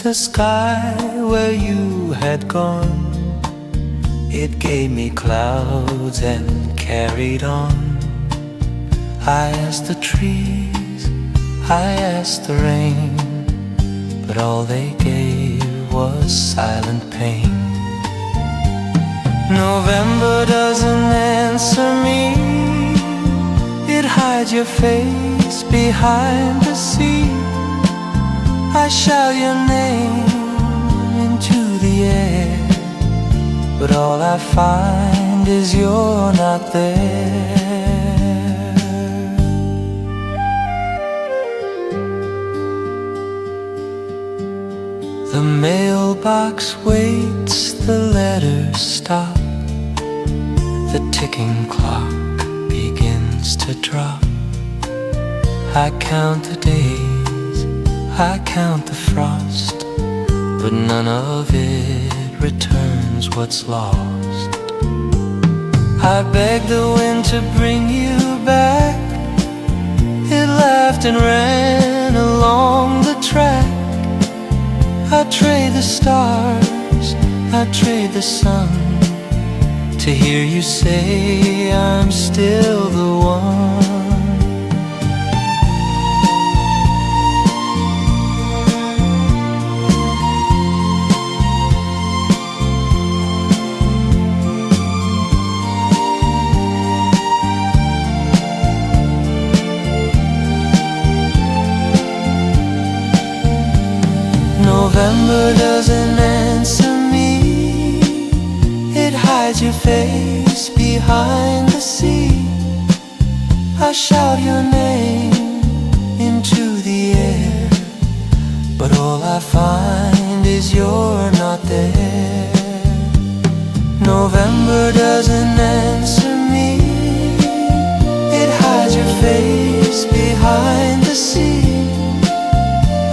the sky where you had gone. It gave me clouds and carried on. I asked the trees, I asked the rain, but all they gave was silent pain. November doesn't answer me. It hides your face behind the sea. I shout your name into the air, but all I find is you're not there. The mailbox waits, the letters stop. The ticking clock begins to drop. I count the days, I count the frost, but none of it returns what's lost. I beg the wind to bring you back. It laughed and ran along the track. I trade the stars, I trade the sun, to hear you say I'm still the one. November doesn't answer me. It hides your face behind the sea. I shout your name into the air, but all I find is you're not there. November doesn't answer me. It hides your face behind the sea.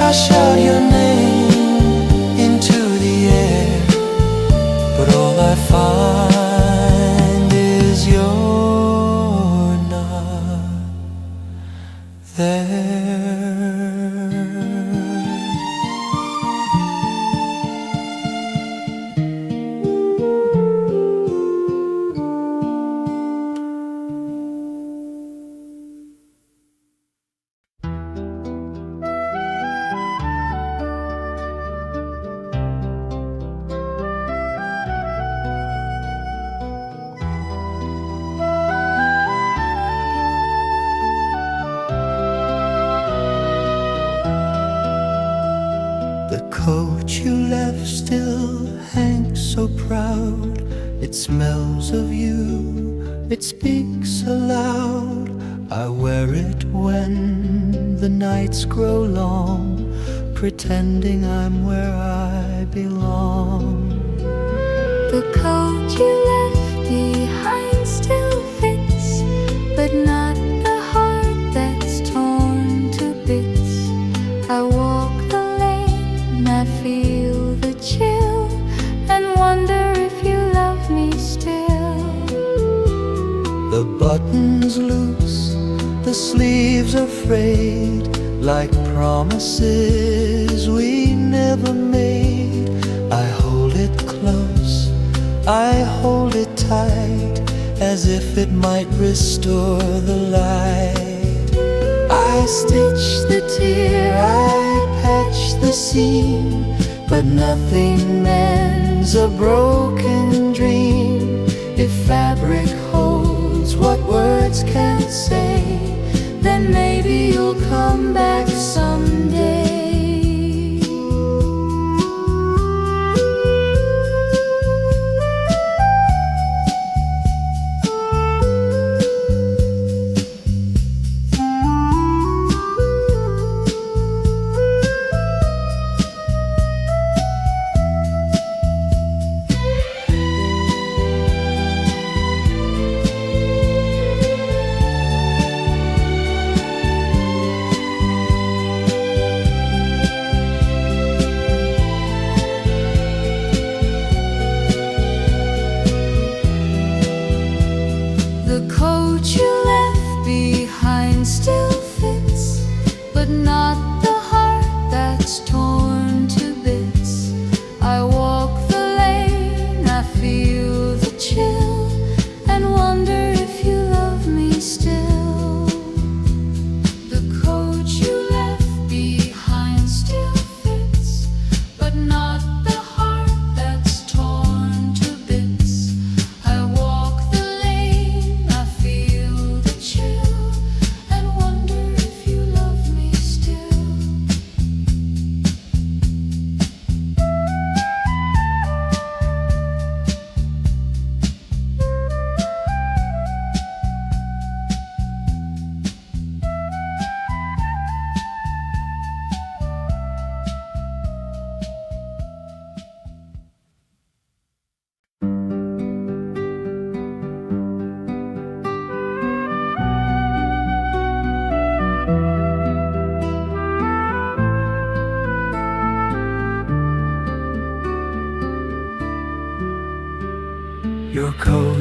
I shout your name into the air, but all I find is you're not there. The coat you left still hangs so proud. It smells of you, it speaks aloud. I wear it when the nights grow long, pretending I'm where I belong. The coat you left behind still fits, but not the heart that's torn to bits. I walk the lane, I feel the chill, and wonder if you love me still. The button's loose, the sleeves are frayed, like promises we never made. I hold it close, I hold it tight, as if it might restore the light. I stitch the tear, I patch the seam, but nothing mends a broken dream. If fabric holds what words can't say, then maybe you'll come back someday.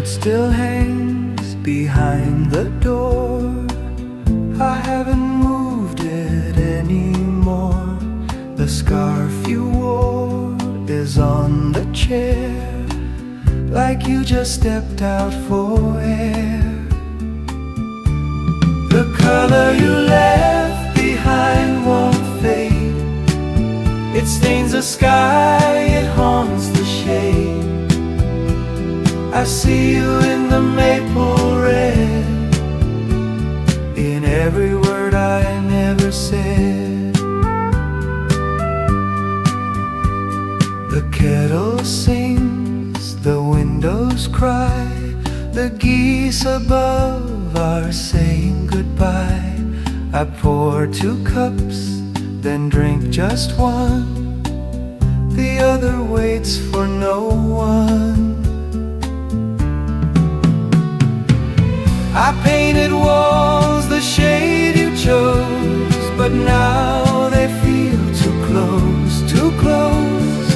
coat still hangs behind the door. I haven't moved it anymore. The scarf you wore is on the chair, like you just stepped out for air. The color you left behind won't fade. It stains the sky, it haunts the shade. I see you in the maple red, in every word I never said. The kettle sings, the windows cry, the geese above are saying goodbye. I pour 2 cups, then drink just one. The other waits for no one. I painted walls the shade you chose, but now they feel too close, too close.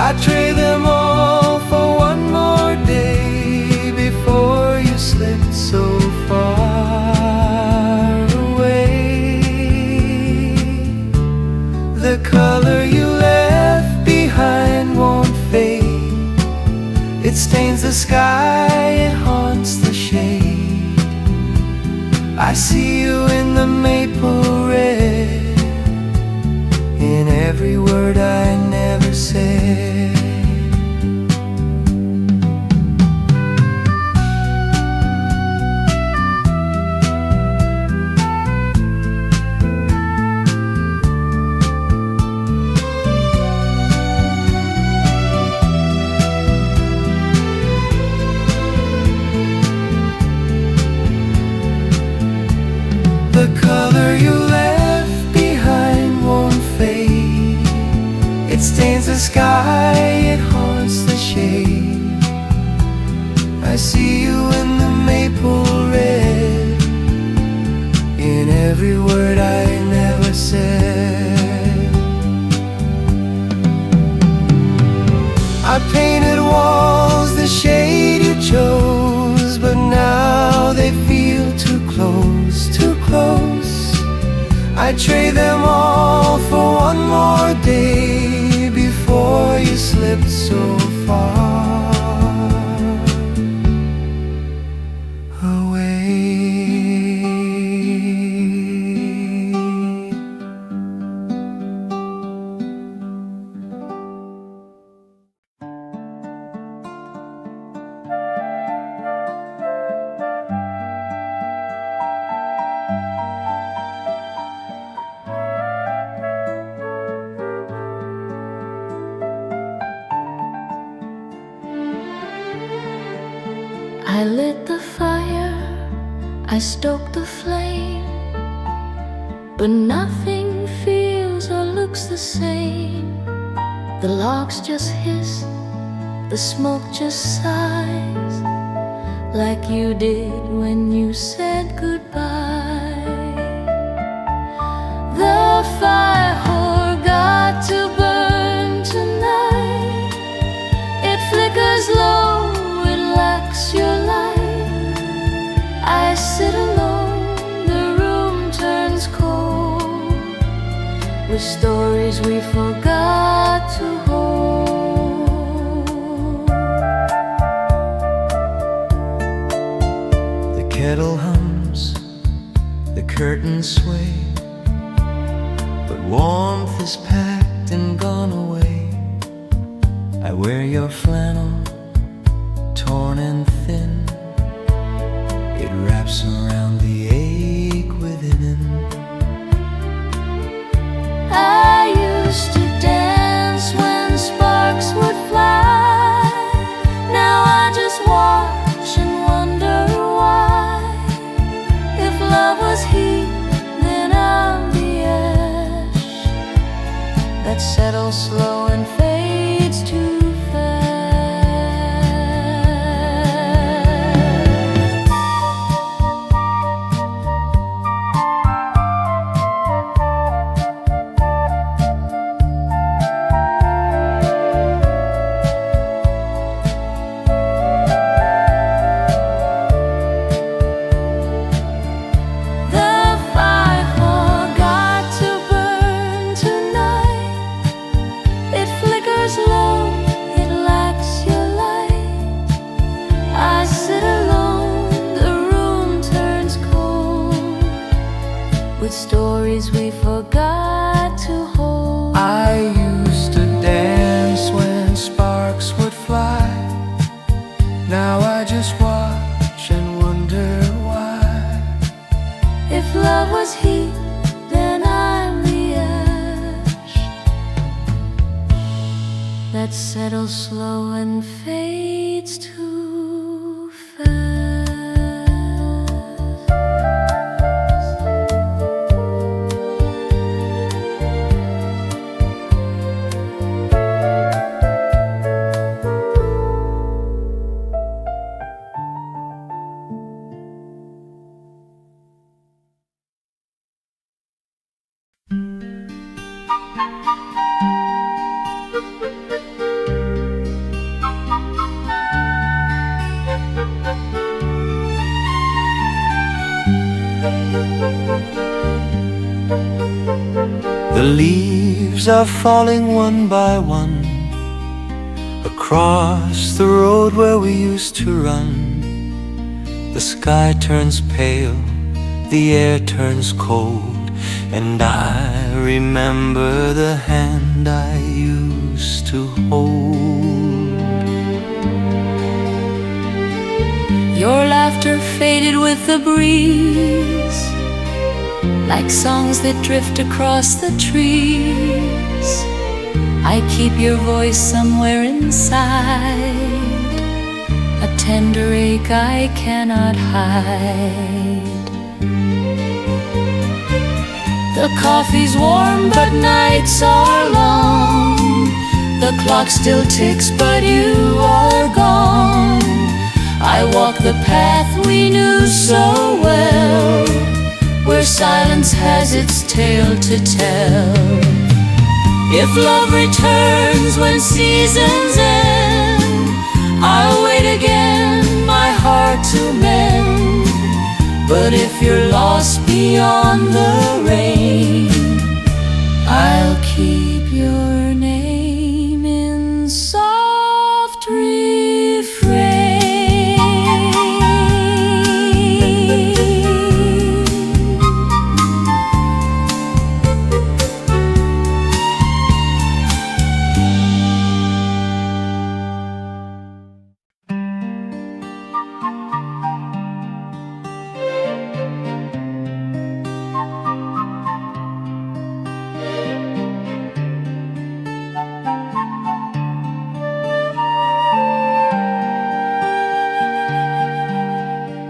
I trade them all for one more day before you slipped so far away. The color you left behind won't fade. It stains the sky, it haunts the shade. I see you in the maple red, in every word I never said. The color you left behind won't fade. It stains the sky, it haunts the shade. I see you in the maple red, in every word I never said. I painted walls the shade you chose, but now they feel too close, too close. I trade them all for one more day before you slipped so far away. I lit the fire, I stoked the flame, but nothing feels or looks the same. The logs just hiss, the smoke just sighs, like you did when you said goodbye. The fire whore got to burn tonight. It flickers low, it lacks your light. I sit alone, the room turns cold, with stories we forgot to hold. The kettle hums, the curtains sway, but warmth is packed and gone away. I wear your flannel, torn and thin. It wraps around the ache within. I used to dance when sparks would fly. Now I just watch and wonder why. If love was heat, then I'm the ash that settles slow and fades too fast. with stories we forgot to hold. I used to dance when sparks would fly. Now I just watch and wonder why. If love was heat, then I'm the ash that settles slow and fades too fast. The leaves are falling one by one across the road where we used to run. The sky turns pale, the air turns cold, and I remember the hand I used to hold. Your laughter faded with the breeze, like songs that drift across the trees. I keep your voice somewhere inside, a tender ache I cannot hide. The coffee's warm but nights are long. The clock still ticks but you are gone. I walk the path we knew so well, where silence has its tale to tell. If love returns when seasons end, I'll wait again, my heart to mend. But if you're lost beyond the rain, I'll keep your name in soft refrain.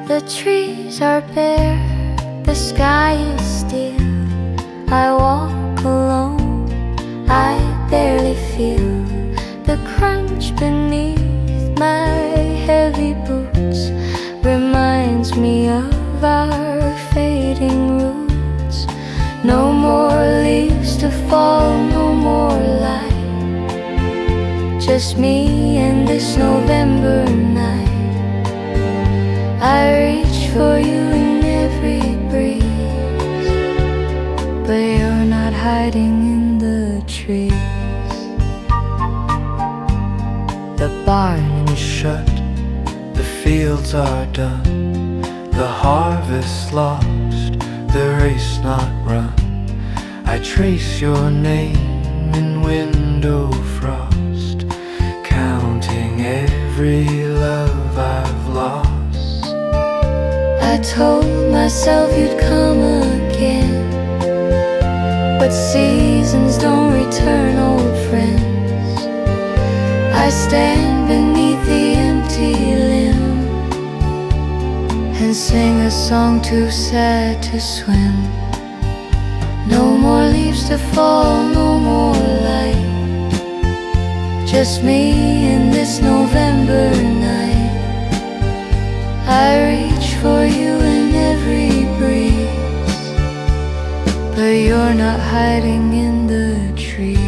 The trees are bare, the sky is still. I walk alone, I barely feel the crunch beneath my heavy boots. Reminds me of our fading roots. No more leaves to fall, no more light. Just me and this November night. I reach for you in every breeze, but you're not hiding in the trees. The barn is shut, the fields are done, the harvest lost, the race not run. I trace your name in window frost, counting every love I've lost. I told myself you'd come again, but seasons don't return, old friends. I stand beneath the empty limb and sing a song too sad to swim. No more leaves to fall, no more light. Just me in this November night. I reach for you in every breeze, but you're not hiding in the trees.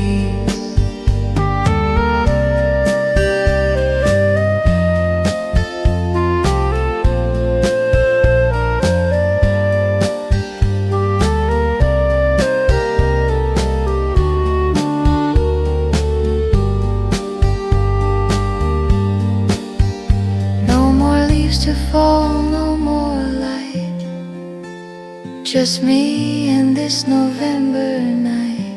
No more leaves to fall, no more light. just me and this November night.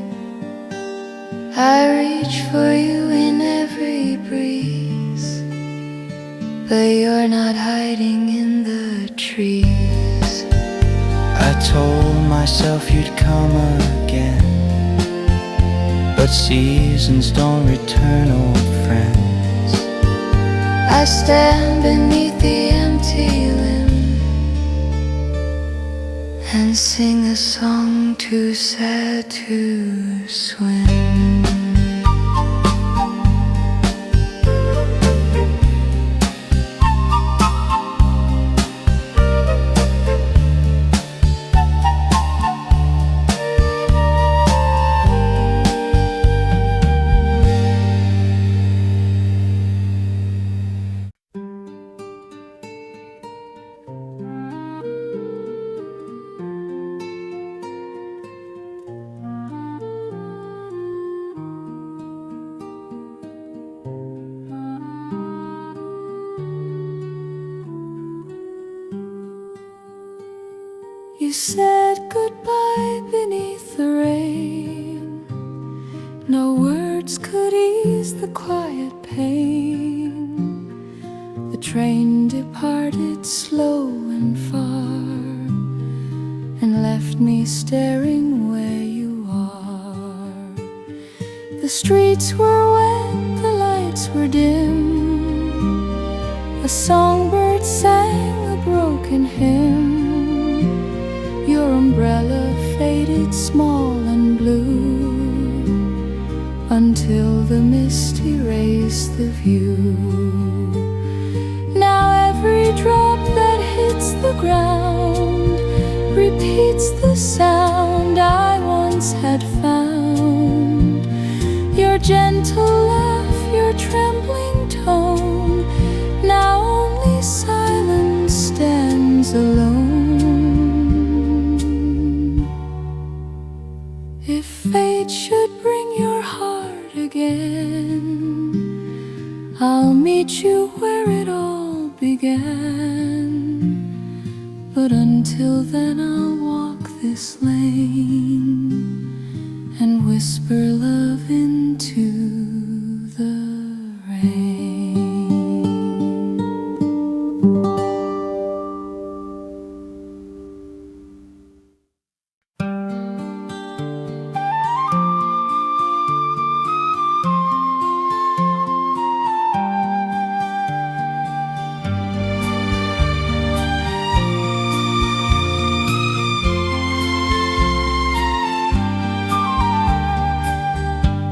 I reach for you in every breeze, but you're not hiding in the trees. I told myself you'd come again, but seasons don't return, old friends. I stand beneath the empty limb and sing a song too sad to swim. You said goodbye beneath the rain. No words could ease the quiet pain. The train departed slow and far and left me staring where you are. The streets were wet, the lights were dim. A songbird sang a broken hymn. Your umbrella faded small and blue until the mist erased the view. Now every drop that hits the ground repeats the sound I once had found. Your gentle laugh, your trembling tone, now only silence stands alone. If fate should bring your heart again, I'll meet you where it all began. But until then I'll walk this lane and whisper love into the rain.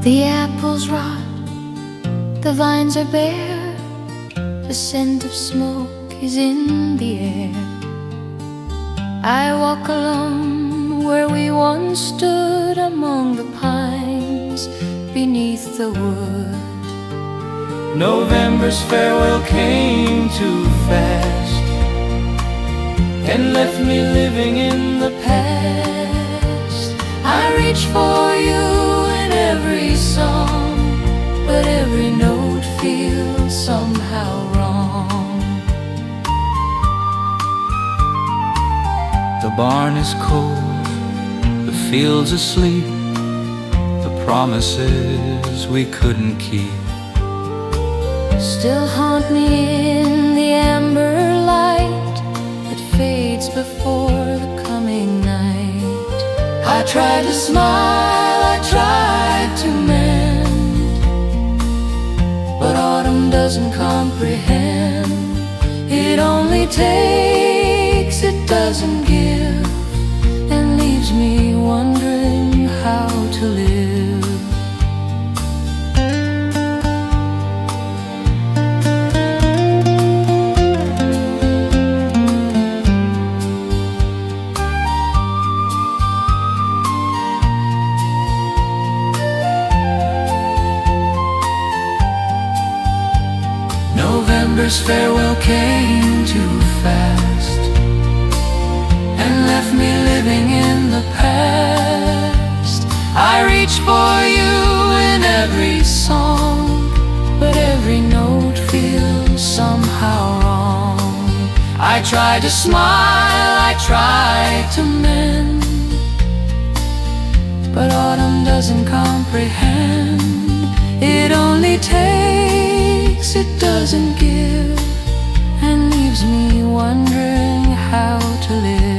The apples rot, the vines are bare, the scent of smoke is in the air. I walk alone where we once stood among the pines beneath the wood. November's farewell came too fast and left me living in the past. I reach for you in every song, but every note feels somehow wrong. The barn is cold, the fields asleep, the promises we couldn't keep Still haunt me in the amber light that fades before the coming night. I tried to smile, I tried to mend, but autumn doesn't comprehend. It only takes, it doesn't give, and leaves me wondering how to live. November's farewell came too fast and left me living in the past. I reach for you in every song, but every note feels somehow wrong. I try to smile, I try to mend, doesn't comprehend. It only takes, it doesn't give, and leaves me wondering how to live.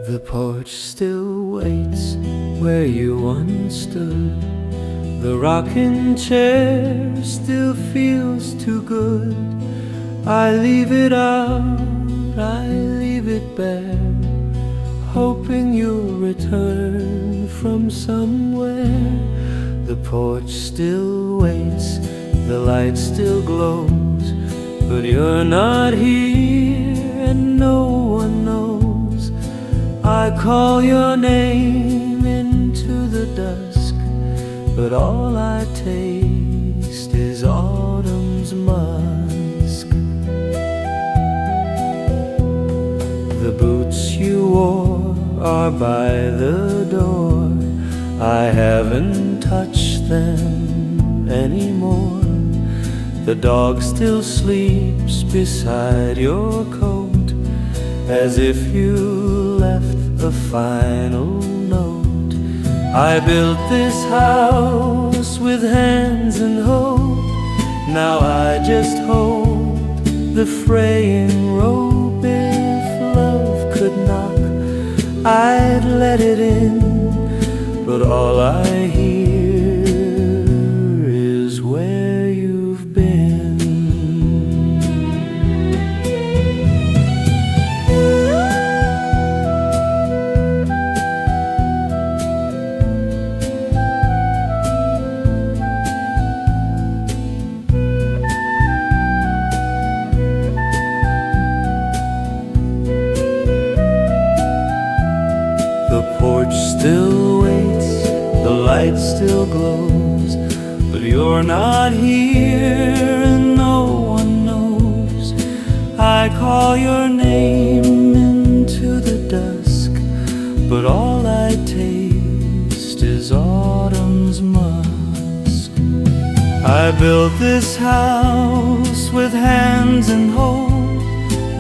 The porch still waits where you once stood. The rocking chair still feels too good. I leave it out, I leave it bare, hoping you'll return from somewhere. The porch still waits, the light still glows, but you're not here and no one knows. I call your name into the dusk, but all I taste is autumn's musk. The boots you wore are by the door. I haven't touched them anymore. The dog still sleeps beside your coat, as if you left a final note. I built this house with hands and hope. Now I just hope the fraying rope, if love could knock, I'd let it in. But all I hear is where you've been. The porch still waits, the light still glows, but you're not here and no one knows. I call your name into the dusk, but all I taste is autumn's musk. I built this house with hands and hope.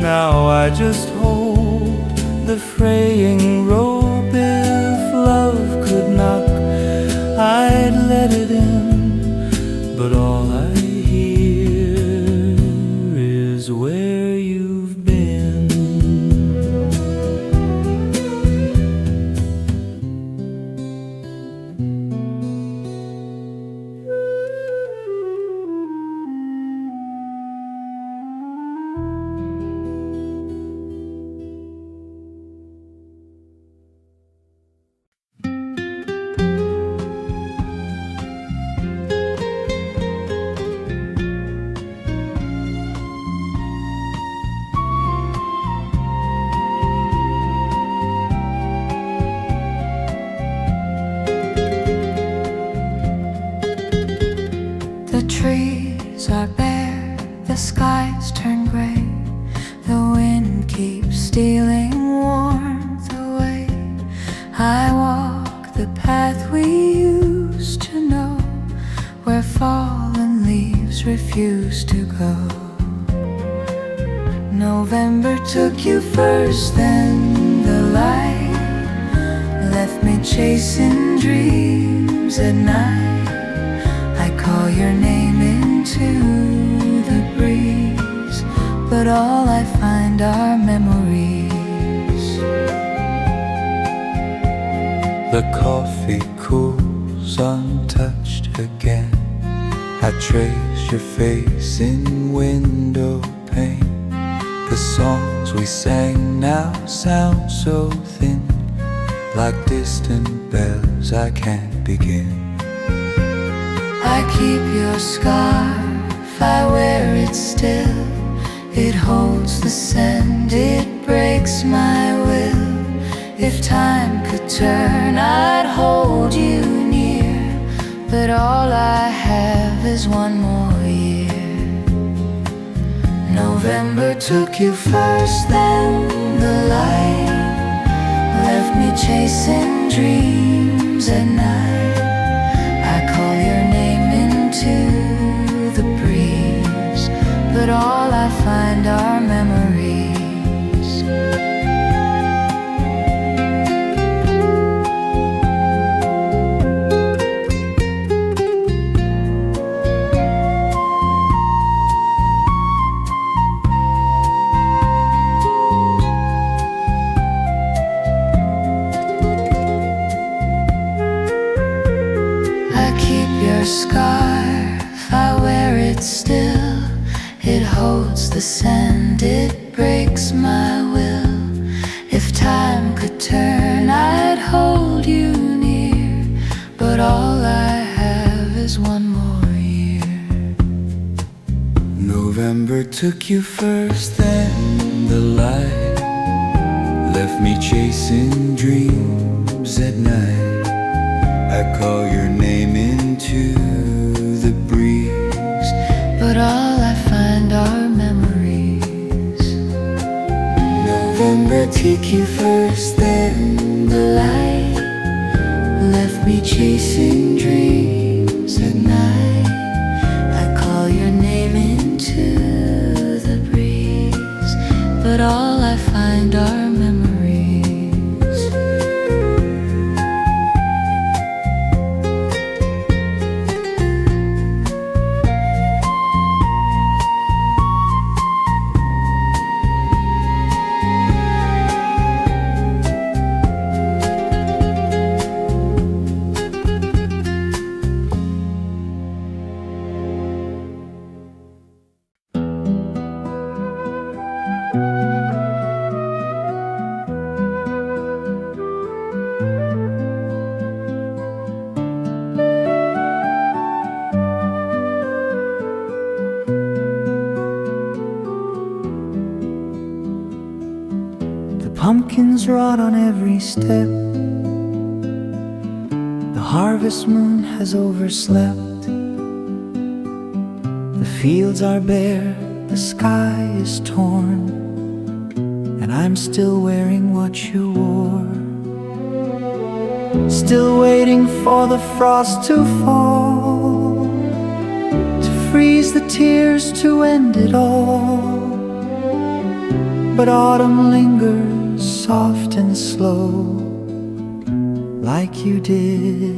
Now I just hope the fraying rope, if love could knock, I'd let it in. But all I hear is where you've been. The trees are bare, the skies turn gray, the wind keeps stealing warmth away. I walk the path we used to know, where fallen leaves refuse to go. November took you first, then the light left me chasing dreams at night. I call your name into the breeze, but all I find are memories. The coffee cools untouched again. I trace your face in window pane. The songs we sang now sound so thin, like distant bells I can't begin. I keep your scarf, I wear it still. It holds the scent, it breaks my will. If time could turn, I'd hold you near, but all I have is one more year. November took you first, then the light left me chasing dreams at night. I call your name into the breeze, but all I find are memories. Your scarf, I wear it still. It holds the sand, it breaks my will. If time could turn, I'd hold you near, but all I have is one more year. November took you first, then the light left me chasing dreams at night. I call your name into the breeze, but all I find are memories. November took you first, then the light left me chasing dreams at night. I call your name into the breeze, but all I find are memories. Pumpkins rot on every step. The harvest moon has overslept. The fields are bare, the sky is torn, and I'm still wearing what you wore. Still waiting for the frost to fall, to freeze the tears, to end it all. But autumn lingers soft and slow, like you did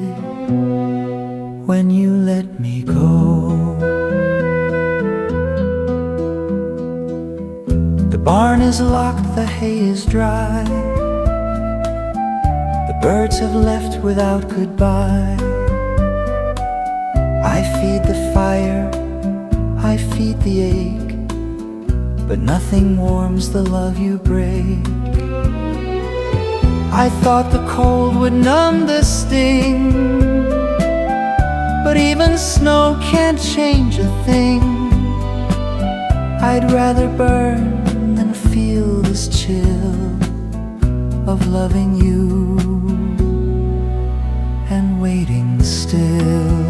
when you let me go. The barn is locked, the hay is dry. The birds have left without goodbye. I feed the fire, I feed the ache, but nothing warms the love you break. I thought the cold would numb the sting, but even snow can't change a thing. I'd rather burn than feel this chill of loving you and waiting still.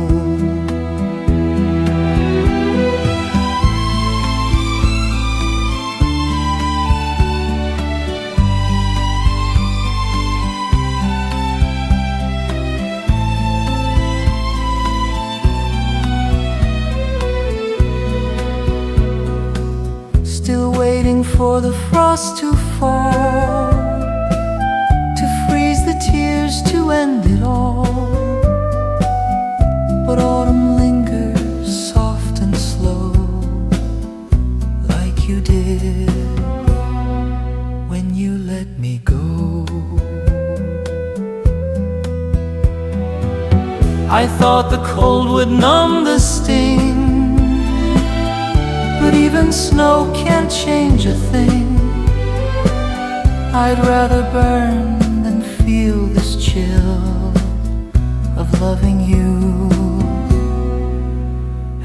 Still waiting for the frost to fall, to freeze the tears, to end it all. But autumn lingers soft and slow, like you did when you let me go. I thought the cold would numb the sting, but even snow can't change a thing. I'd rather burn than feel this chill of loving you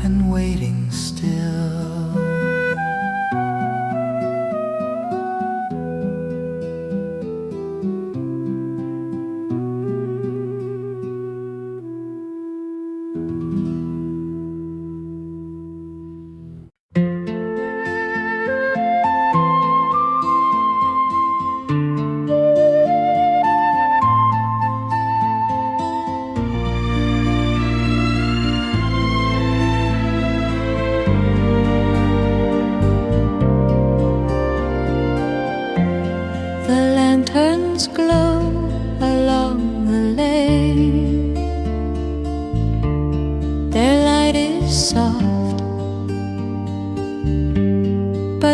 and waiting still.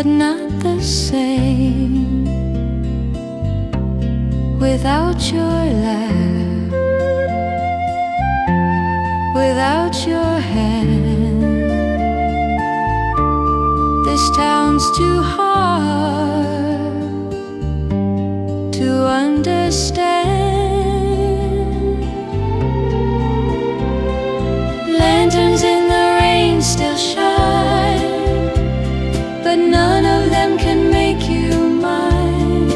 but not the same without your laugh, without your hand. This town's too hard to understand. Lanterns in the rain still shine, but none of them can make you mine.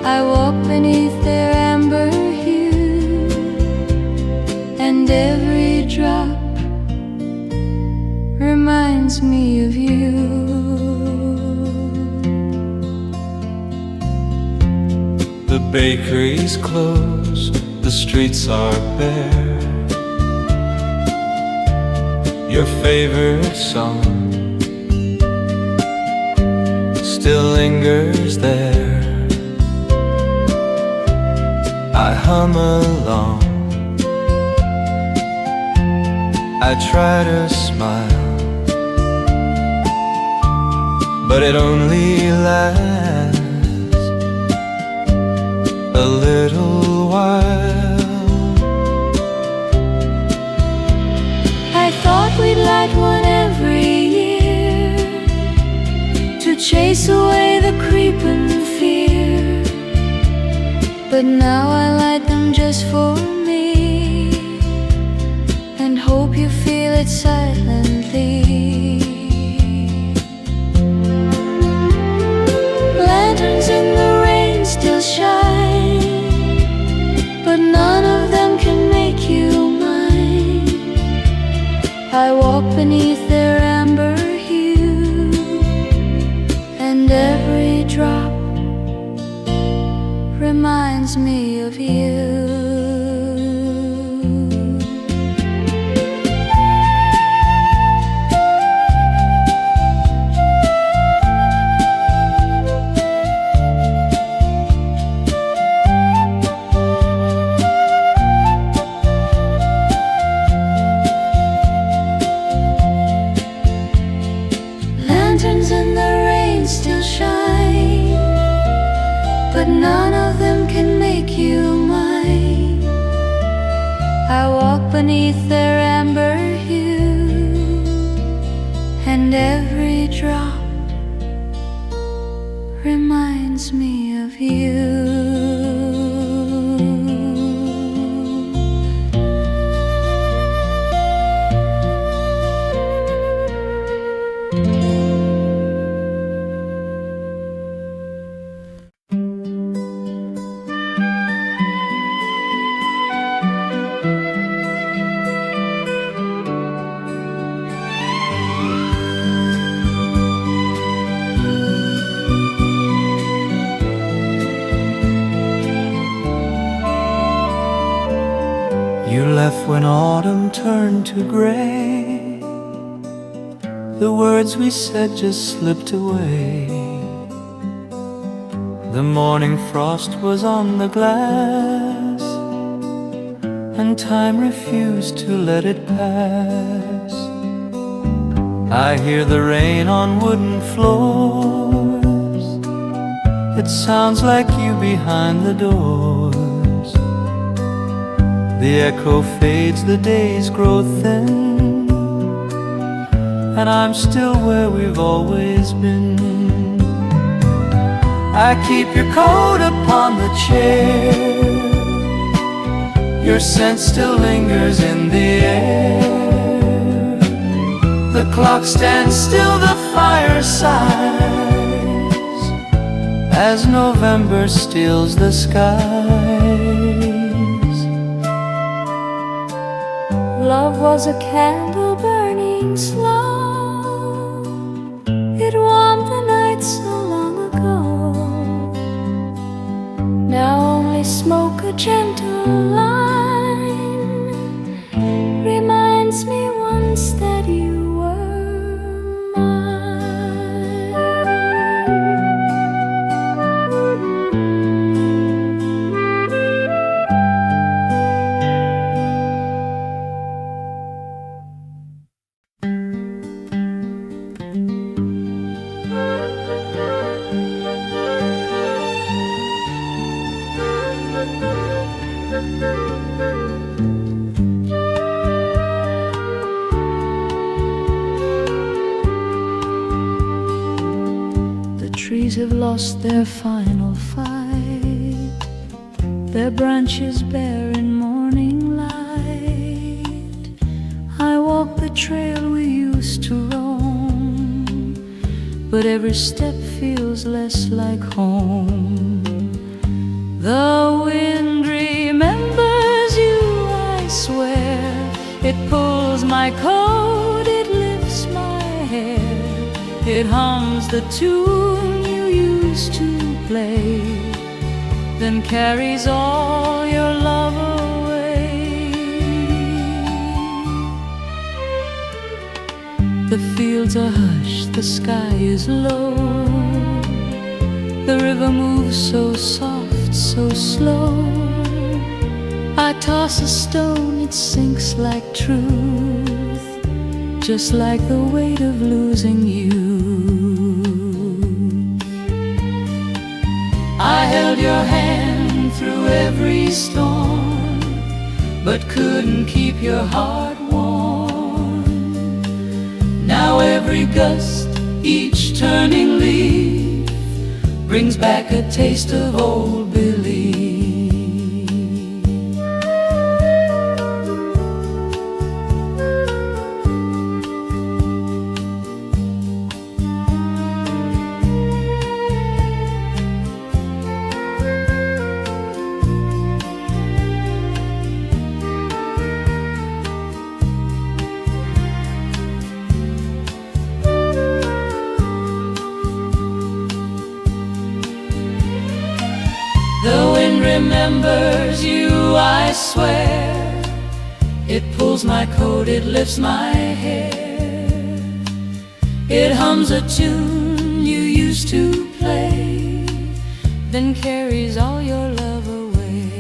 I walk beneath their amber hue, and every drop reminds me of you. The bakery's closed, the streets are bare. Your favorite song still lingers there. I hum along, I try to smile, but it only lasts a little while. I thought we'd light one every year to chase away the creeping fear, but now I light them just for me and hope you feel it silently. Lanterns in the rain still shine, but none of them can make you mine. I walk beneath their amber hue, and every drop reminds me of you. Lanterns in the rain still shine, but none of them can make you mine. I walk beneath their amber hue, and every drop reminds me of you. You left when autumn turned to gray. The words we said just slipped away. The morning frost was on the glass, and time refused to let it pass. I hear the rain on wooden floors. It sounds like you behind the doors. The echo fades, the days grow thin, and I'm still where we've always been. I keep your coat upon the chair. Your scent still lingers in the air. The clock stands still, the fire sighs as November steals the skies. Love was a candle burning slow. It warmed the night so long ago. Now only smoke, a gentle line, reminds me once that you were mine. trees have lost their final fight, their branches bare in morning light. I walk the trail we used to roam, but every step feels less like home. The wind remembers you, I swear. It pulls my coat, it lifts my hair. It hums the tune you used to play, then carries all your love away. The fields are hushed, the sky is low, the river moves so soft, so slow. I toss a stone, it sinks like truth, just like the weight of losing you. I held your hand through every storm, but couldn't keep your heart warm. Now every gust, each turning leaf, brings back a taste of old belief. Remembers you, I swear. It pulls my coat, it lifts my hair. It hums a tune you used to play, then carries all your love away.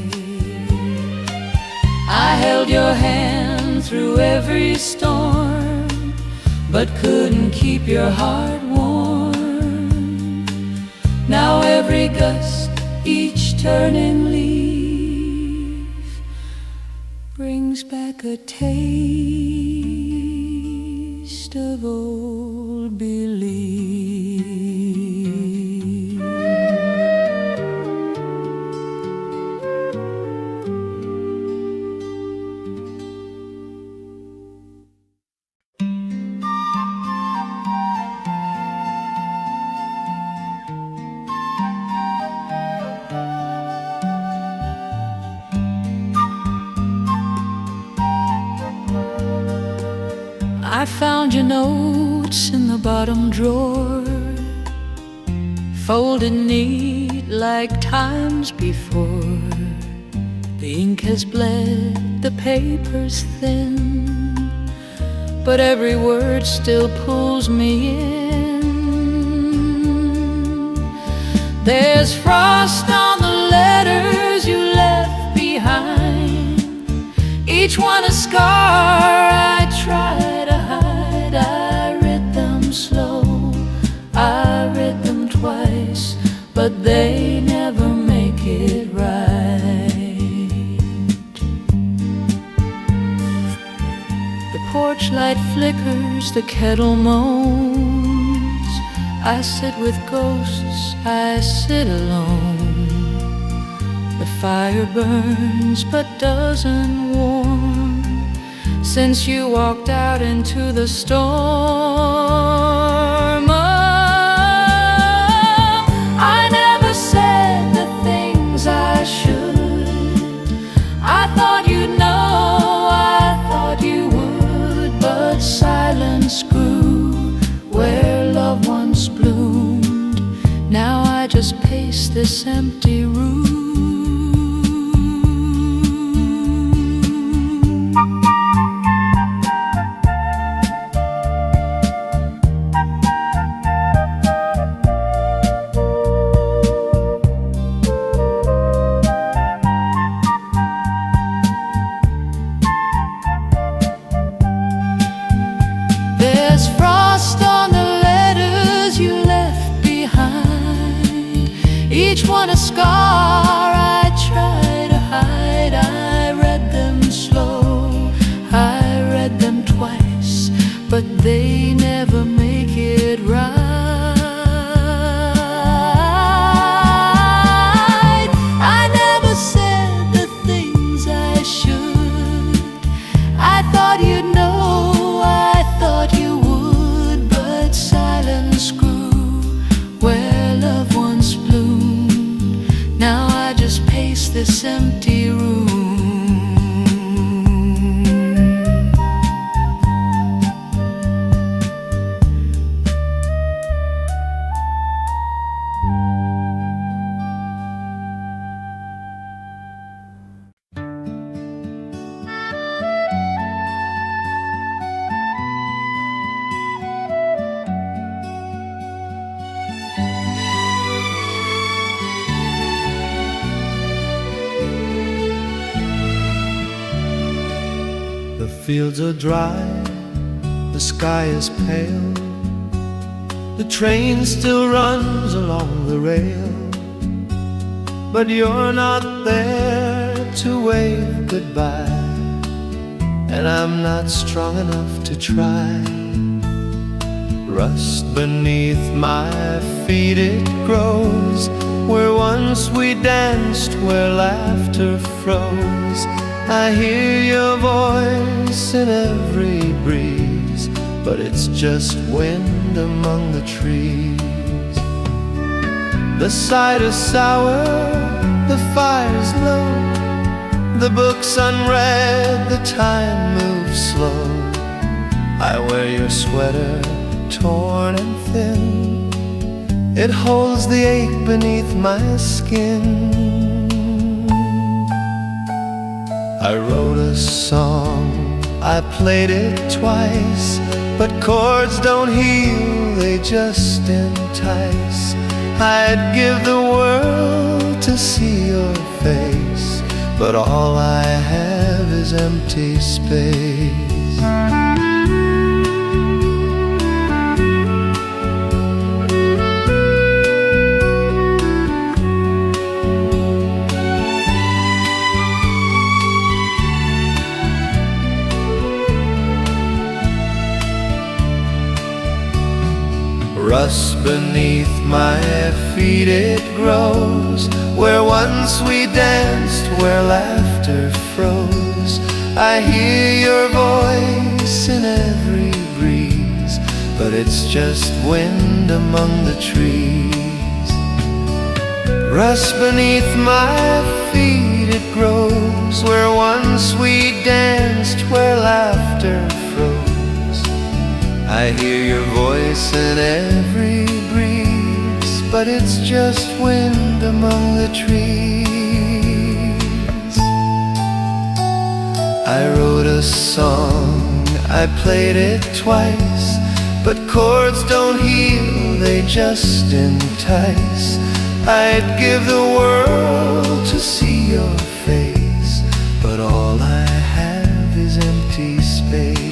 I held your hand through every storm, but couldn't keep your heart warm. Now every gust, each turning leaf, brings back a taste of old belief. I found your notes in the bottom drawer, folded neat like times before. The ink has bled, the paper's thin, but every word still pulls me in. There's frost on the letters you left behind, each one a scar I tried to hide. I read them slow, I read them twice, but they never make it right. The porch light flickers, the kettle moans. I sit with ghosts, I sit alone. The fire burns but doesn't warm, since you walked out into the storm. I never said the things I should. I thought you'd know, I thought you would, but silence grew where love once bloomed. Now I just pace this empty room. Each one a scar I try to hide. I read them slow, I read them twice, but they never make it right. fields are dry, the sky is pale, the train still runs along the rail, but you're not there to wave goodbye, and I'm not strong enough to try. Rust beneath my feet it grows, where once we danced, where laughter froze. I hear your voice in every breeze, but it's just wind among the trees. The cider's sour, the fire's low, the book's unread, the time moves slow. I wear your sweater, torn and thin, it holds the ache beneath my skin. I wrote a song, I played it twice, but chords don't heal, they just entice. I'd give the world to see your face, but all I have is empty space. Rust beneath my feet it grows, where once we danced, where laughter froze. I hear your voice in every breeze, but it's just wind among the trees. Rust beneath my feet it grows, where once we danced, where laughter froze. I hear your voice in every breeze, but it's just wind among the trees. I wrote a song, I played it twice, but chords don't heal, they just entice. I'd give the world to see your face, but all I have is empty space.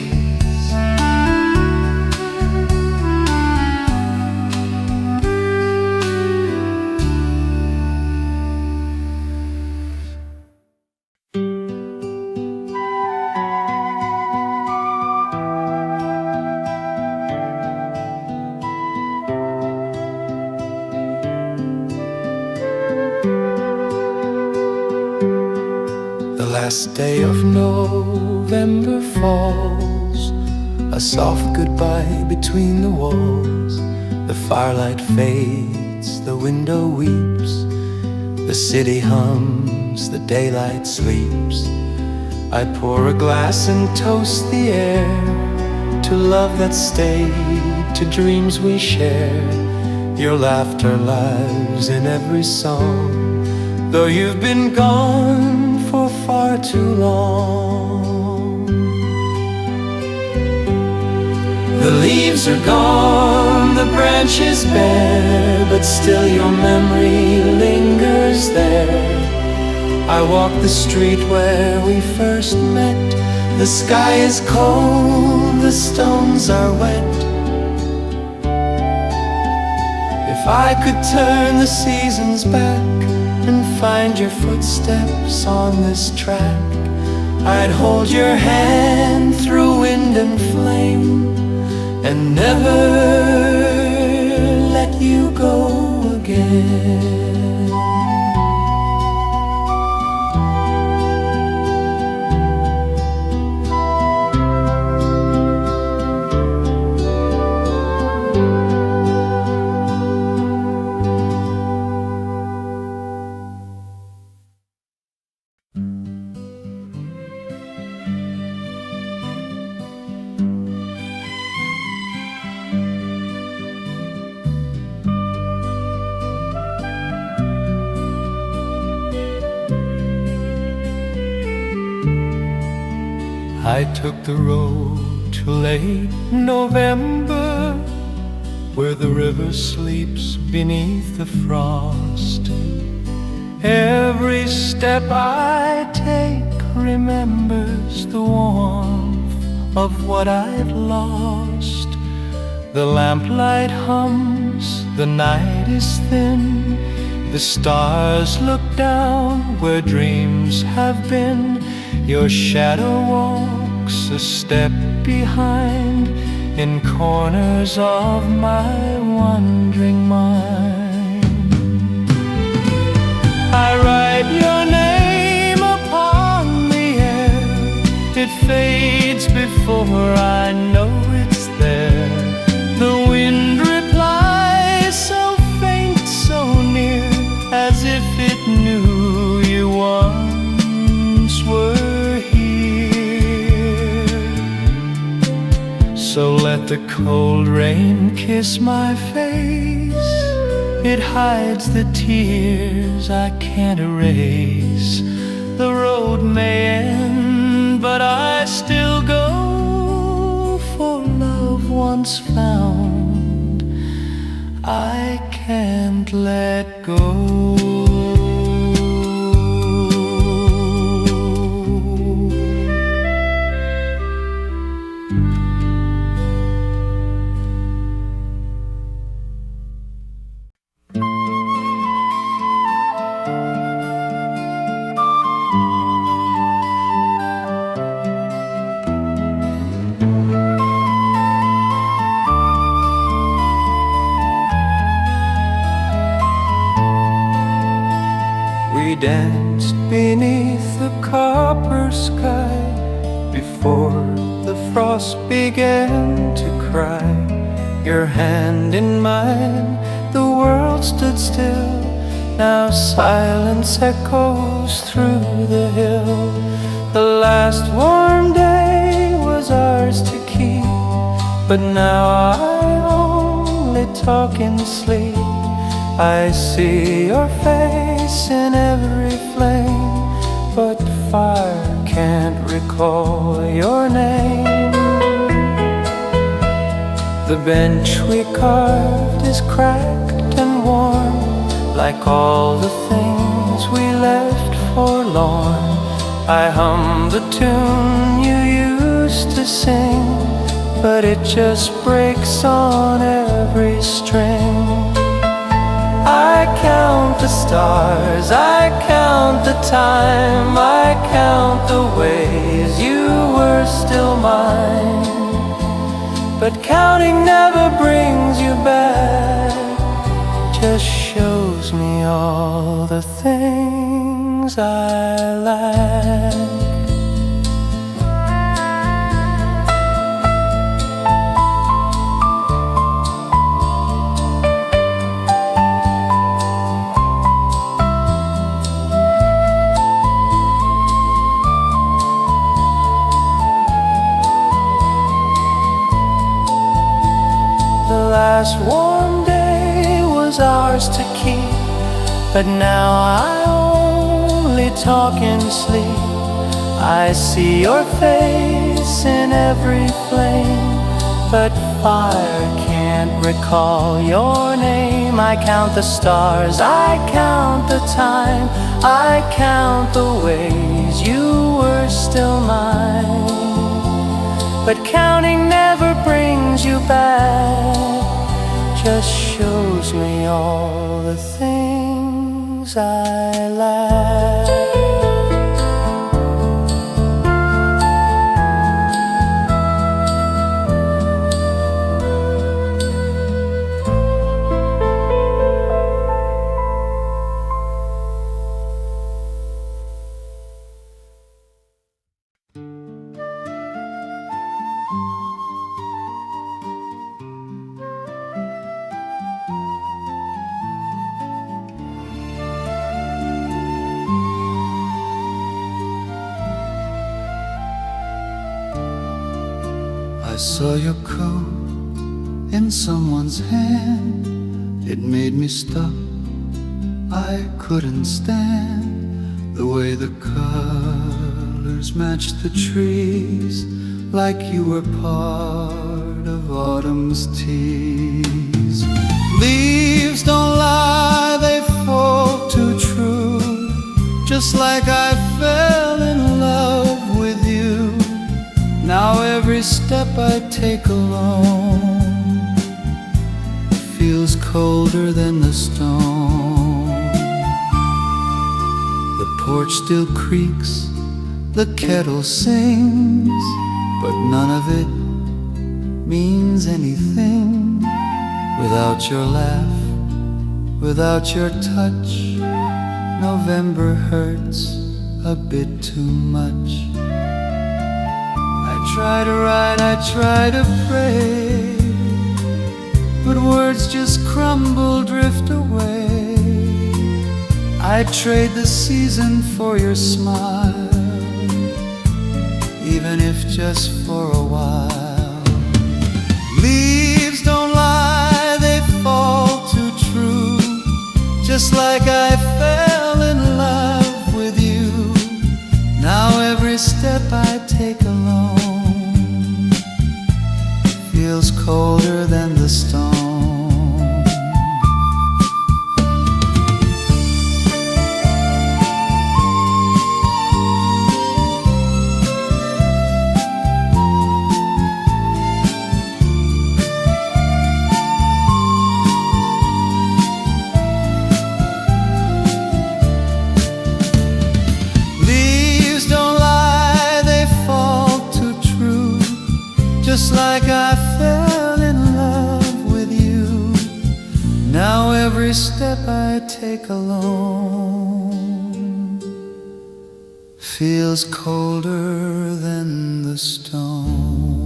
Last day of November falls, a soft goodbye between the walls. The firelight fades, the window weeps, the city hums, the daylight sleeps. I pour a glass and toast the air, to love that stayed, to dreams we shared. Your laughter lives in every song, though you've been gone for far too long. The leaves are gone, the branches bare, but still your memory lingers there. I walk the street where we first met. The sky is cold, the stones are wet. If I could turn the seasons back and find your footsteps on this track, I'd hold your hand through wind and flame, and never let you go again. I took the road to late November, where the river sleeps beneath the frost. Every step I take remembers the warmth of what I've lost. The lamplight hums, the night is thin, the stars look down where dreams have been. Your shadow walks a step behind in corners of my wandering mind. I write your name upon the air, it fades before I know it's there. The wind replies so faint, so near, as if it knew you once were here. So let the cold rain kiss my face, it hides the tears I can't erase. The road may end, but I still go for love once found. I can't let go. We danced beneath the copper sky before the frost began to cry. Your hand in mine, the world stood still. Now silence echoes through the hill. The last warm day was ours to keep, but now I only talk in sleep. I see your face in every flame, but fire can't recall your name. The bench we carved is cracked and worn, like all the things we left forlorn. I hum the tune you used to sing, but it just breaks on every string. I count the stars, I count the time, I count the ways you were still mine. But counting never brings you back, just shows me all the things I lack. Last warm day was ours to keep, but now I only talk in sleep. I see your face in every flame, but fire can't recall your name. I count the stars, I count the time, I count the ways you were still mine. But counting never brings you back, just shows me all the things I lack. I saw your coat in someone's hand, it made me stop. I couldn't stand the way the colors matched the trees, like you were part of autumn's tease. Leaves don't lie, they fall too true, like I fell in love with you. Now every take alone feels colder than the stone. The porch still creaks, the kettle sings, but none of it means anything without your laugh, without your touch. November hurts a bit too much. I try to write, I try to pray, but words just crumble, drift away. I trade the season for your smile, even if just for a while. Leaves don't lie, they fall too true, just like I fell in love with you. Now every step I take alone feels colder than the stone. Just like I fell in love with you. Now every step I take alone feels colder than the stone.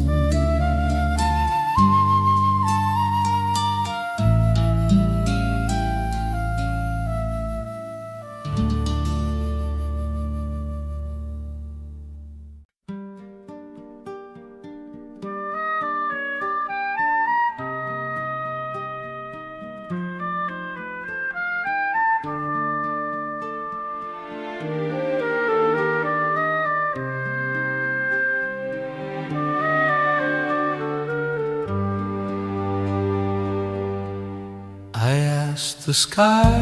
I asked the sky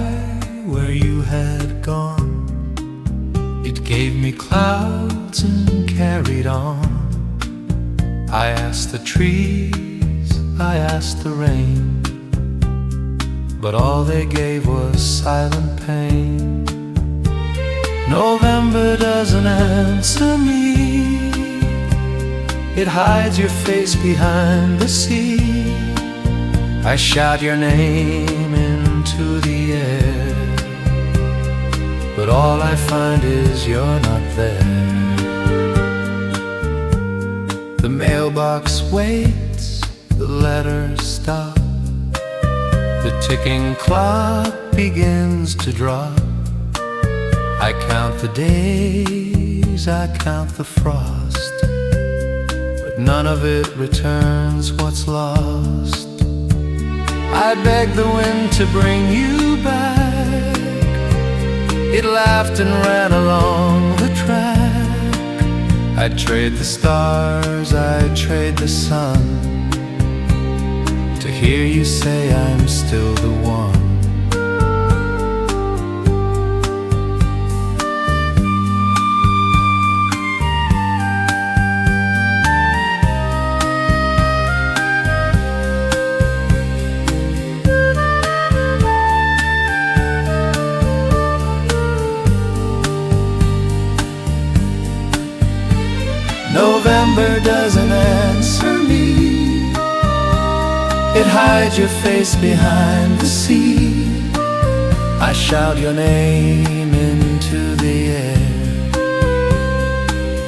where you had gone. It gave me clouds and carried on. I asked the trees, I asked the rain, but all they gave was silent pain. November doesn't answer me, it hides your face behind the sea. I shout your name into the air, but all I find is you're not there. The mailbox waits, the letters stop, the ticking clock begins to drop. I count the days, I count the frost, but none of it returns what's lost. I begged the wind to bring you back, it laughed and ran along the track. I'd trade the stars, I'd trade the sun, to hear you say I'm still the one. November doesn't answer me, it hides your face behind the sea. I shout your name into the air,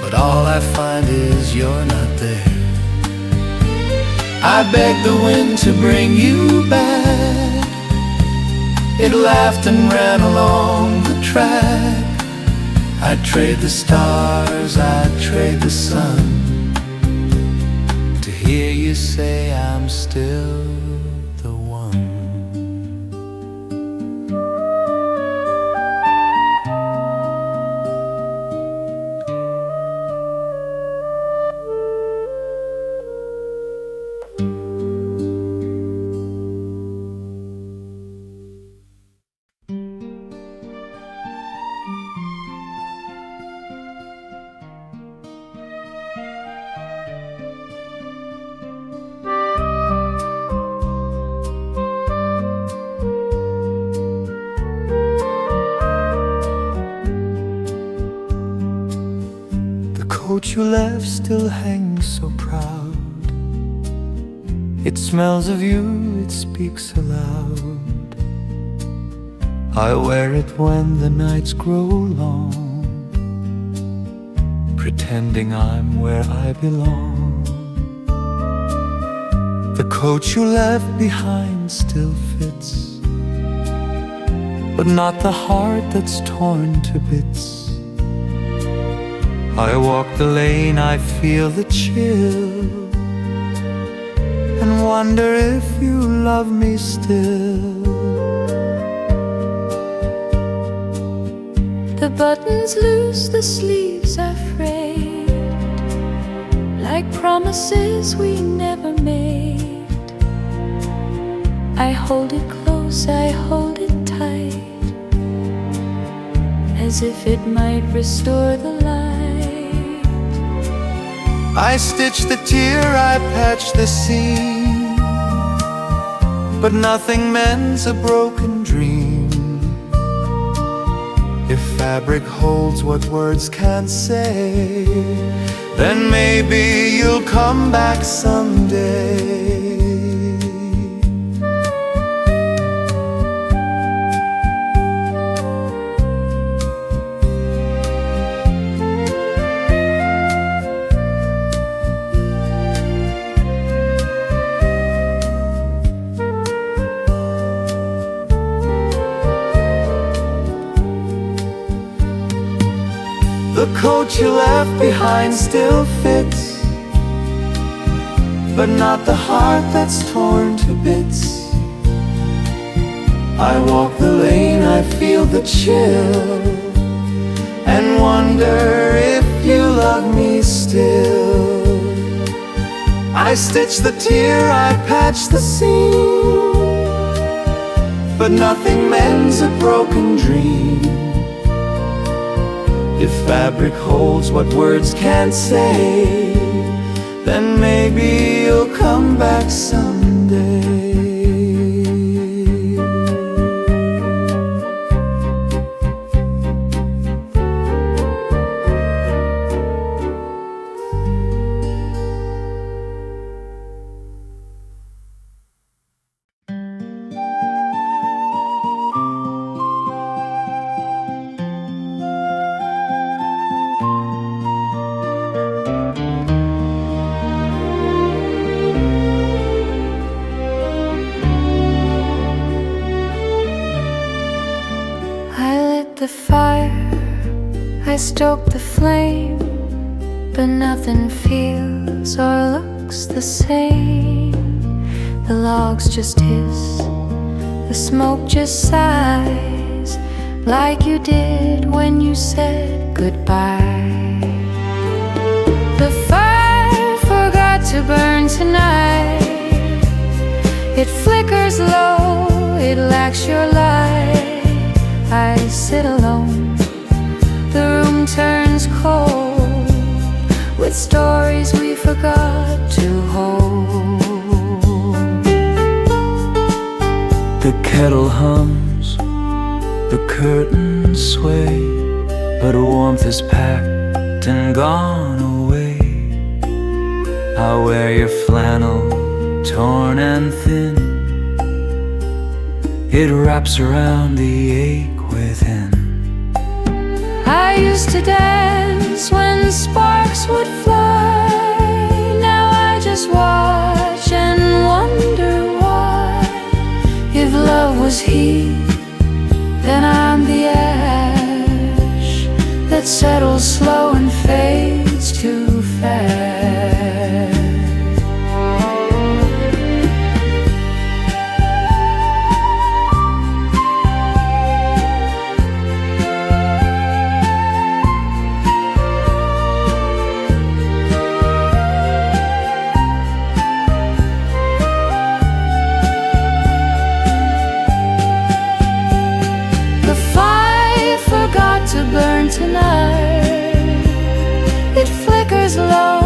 but all I find is you're not there. I begged the wind to bring you back, it laughed and ran along the track. I'd trade the stars, I'd trade the sun, to hear you say I'm still the one. coat you left still hangs so proud. It smells of you, it speaks aloud. I wear it when the nights grow long, pretending I'm where I belong. The coat you left behind still fits, but not the heart that's torn to bits. I walk the lane, I feel the chill, and wonder if you love me still. The buttons loose, the sleeves are frayed, like promises we never made. I hold it close, I hold it tight, as if it might restore the light. I stitch the tear, I patch the seam, but nothing mends a broken dream. If fabric holds what words can't say, then maybe you'll come back someday. The coat you left behind still fits, but not the heart that's torn to bits. I walk the lane, I feel the chill, and wonder if you love me still. I stitch the tear, I patch the seam, but nothing mends a broken dream. If fabric holds what words can't say, then maybe you'll come back someday. The fire, I stoke the flame, but nothing feels or looks the same. The logs just hiss, the smoke just sighs, like you did when you said goodbye. The fire forgot to burn tonight. It flickers low, it lacks your light. I sit alone, the room turns cold, with stories we forgot to hold. The kettle hums, the curtains sway, but warmth is packed and gone away. I wear your flannel, torn and thin. It wraps around the ache within. I used to dance when sparks would fly. Now I just watch and wonder why. If love was heat, then I'm the ash that settles slow and fades too fast. To burn tonight, it flickers low,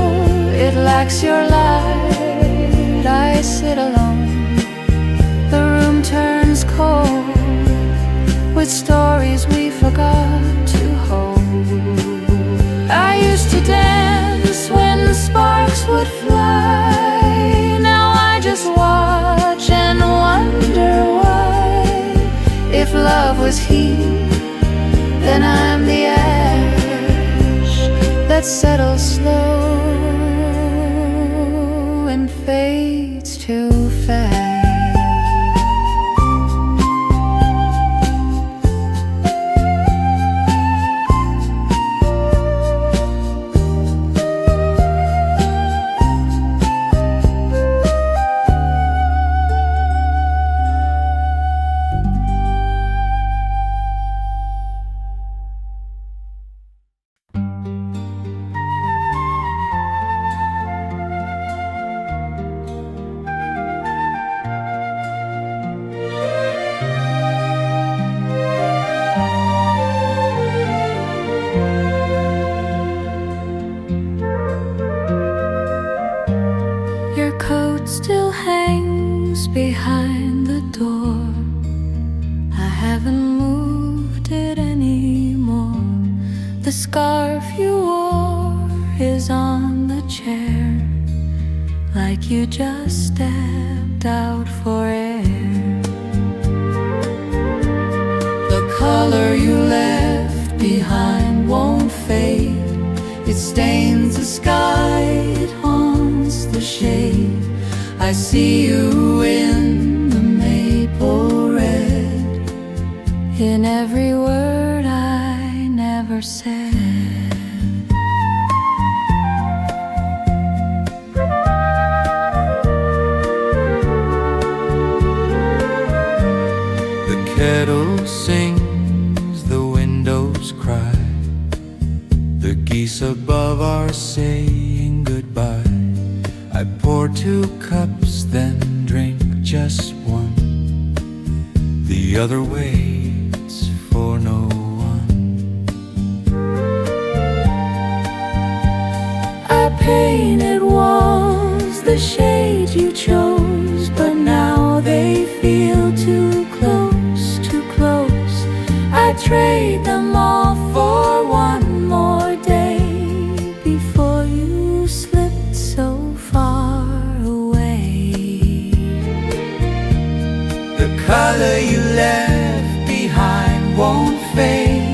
it lacks your light. I sit alone, the room turns cold, with stories we forgot to hold. I used to dance would fly. Now I just watch and wonder why. If love was heat, then I'm the ash that settles slow and fades too fast. Still hangs behind the door. I haven't moved it anymore. The scarf you wore is on the chair, like you just stepped out for air. The color you left behind won't fade. It stains the sky, it haunts the shade. I see you in the maple red, in every word I never said. The kettle sings, the windows cry, the geese above are saying goodbye. I pour 2 cups, then drink just one. The other waits for no one. I painted walls the shade you chose, but now they feel too close, too close. I trade them all for one more day before you slipped so far away. The color you left behind won't fade.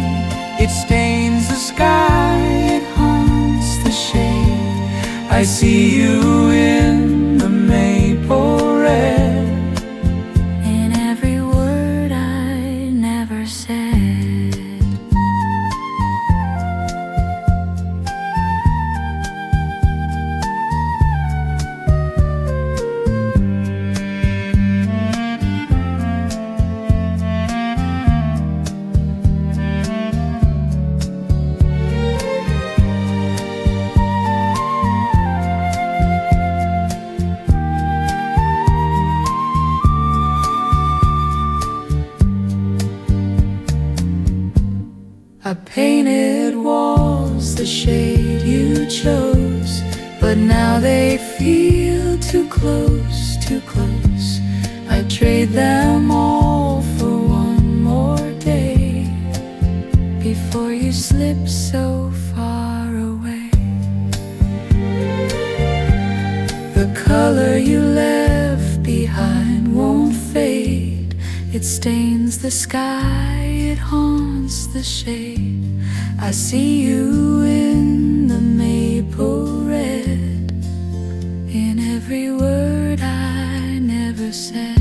It stains the sky, it haunts the shade. I see you in the maple red, In every word I never said. I painted walls the shade you chose, but now they feel too close, too close. I trade them all for one more day before you slip so far away. The color you left behind won't fade. It stains the sky, it haunts the shade. I see you in the maple red, in every word I never said.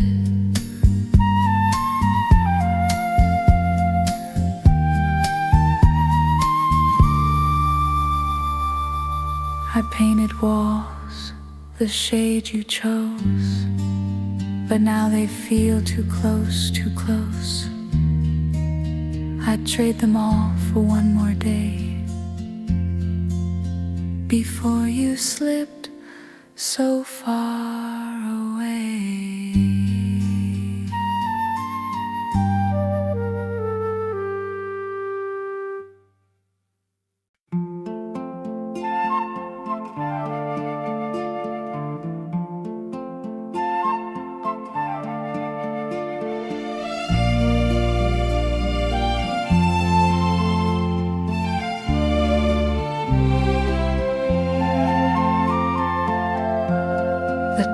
I painted walls the shade you chose, but now they feel too close, too close. I'd trade them all for one more day before you slipped so far away.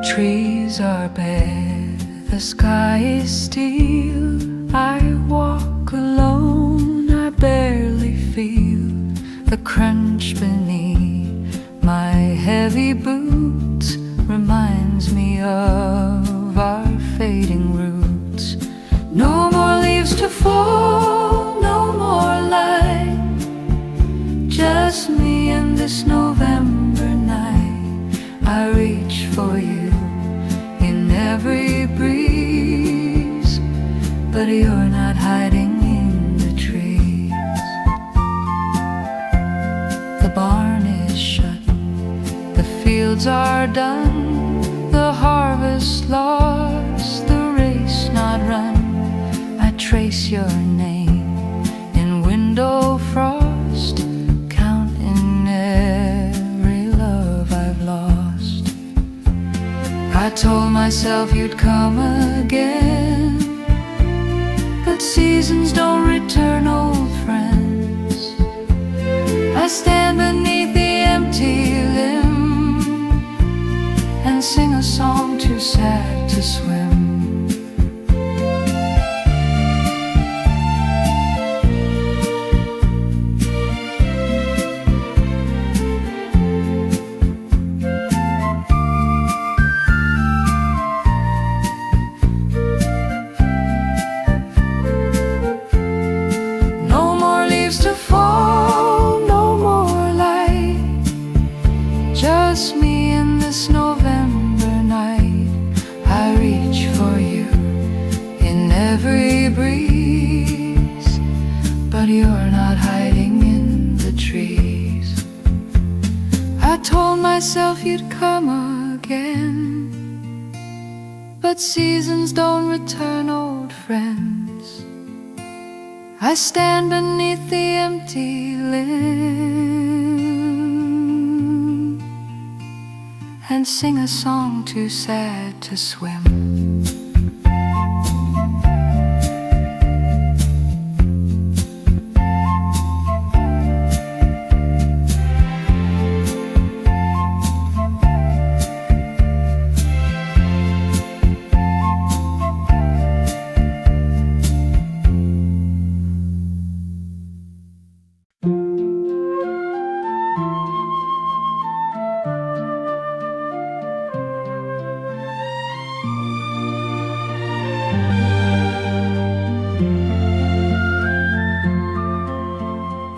trees are bare, the sky is still. I walk alone, I barely feel the crunch beneath my heavy boots. Reminds me of our fading roots. No more leaves to fall, no more light, just me and this November night. I reach for you in every breeze, but you're not hiding in the trees. The barn is shut, the fields are done, the harvest lost, the race not run. I trace your name in window frost, counting every love I've lost. I told myself you'd come again, but seasons don't return, old friends. I stand beneath the empty limb and sing a song too sad to swim. No more leaves to fall, no more light, just me in this November night. I reach for you in every breeze, but you're not hiding in the trees. I told myself you'd come again, but seasons don't return, old friends. I stand beneath the empty limb and sing a song too sad to swim.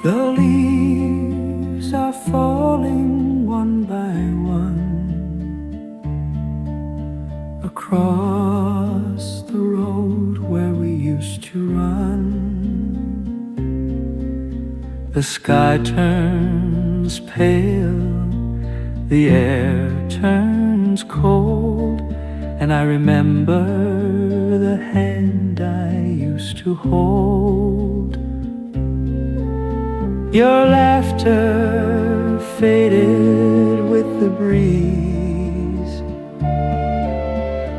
The leaves are falling one by one across the road where we used to run. The sky turns pale, the air turns cold, and I remember the hand I used to hold. Your laughter faded with the breeze,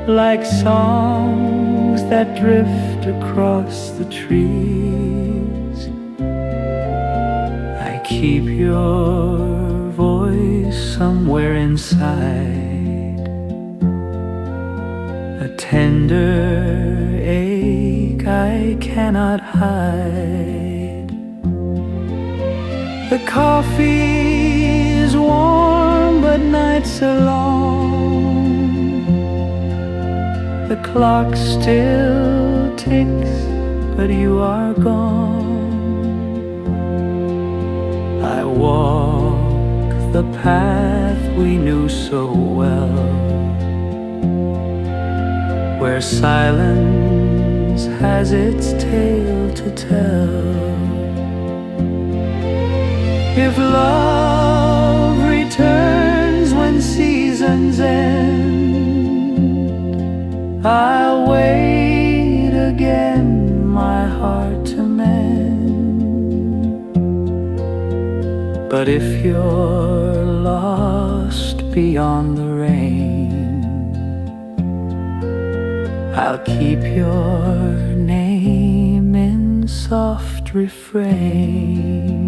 like songs that drift across the trees. I keep your voice somewhere inside, a tender ache I cannot hide. The coffee is warm, but nights are long. The clock still ticks, but you are gone. I walk the path we knew so well, where silence has its tale to tell. If love returns when seasons end, I'll wait again, my heart to mend. But if you're lost beyond the rain, I'll keep your name in soft refrain.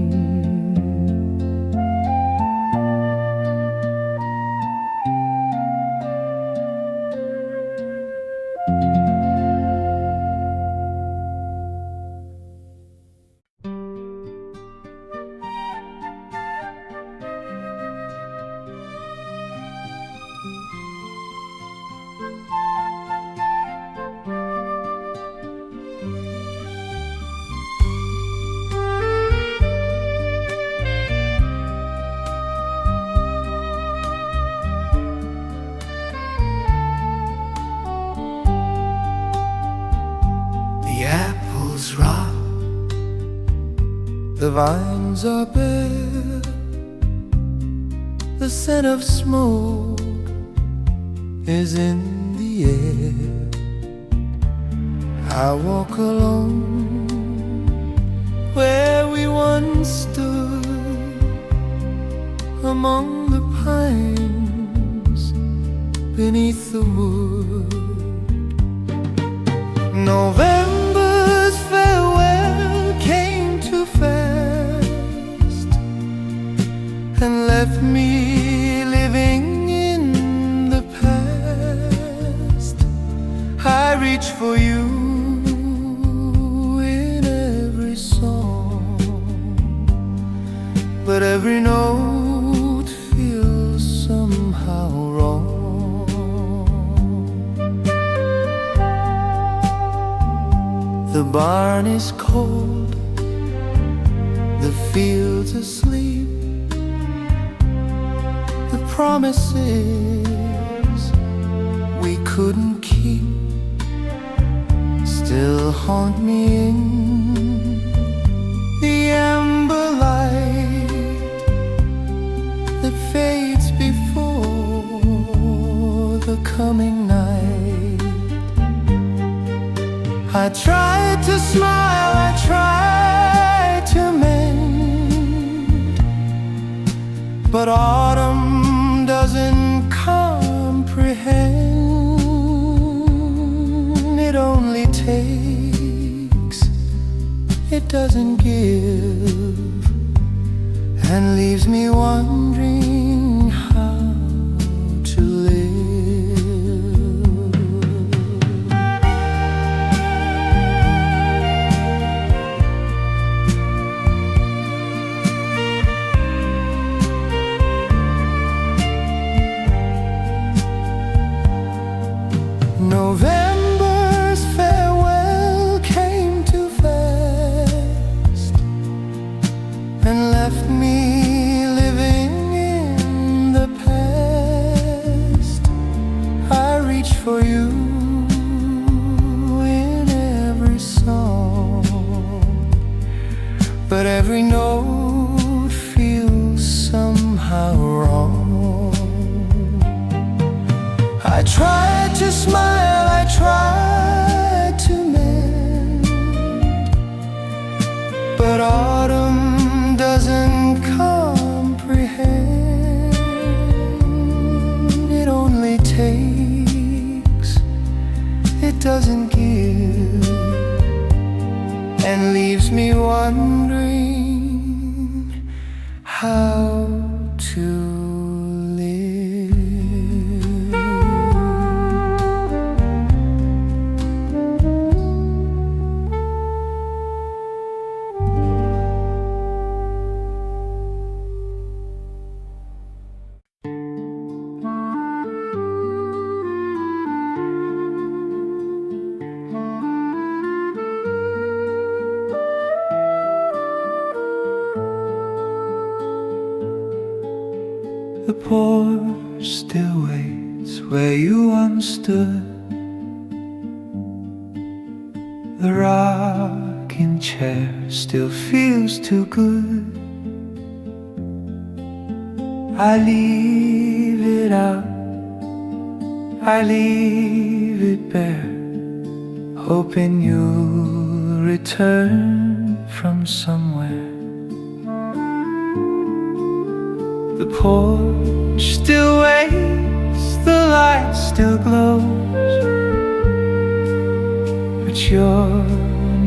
The vines are bare, the scent of smoke is in the air. I walk alone where we once stood, among the pines beneath the wood. November's farewell came too fast and left me living in the past. I reach for you in every song, but every note feels somehow wrong. The barn is cold, the fields asleep. The promises we couldn't keep still haunt me in the amber light that fades before the coming night. I tried to smile, I tried to mend, but autumn doesn't comprehend. It only takes, it doesn't give, and leaves me wondering how to live. November's farewell came too fast and left me living in the past. I reach for you in every song, but every note feels somehow wrong. I tried to smile, I tried to mend, but autumn doesn't comprehend. It only takes, it doesn't give, and leaves me wondering how to The porch still waits where you once stood. The rocking chair still feels too good. I leave it out, I leave it bare, hoping you'll return from somewhere. The porch still waits, the light still glows, but you're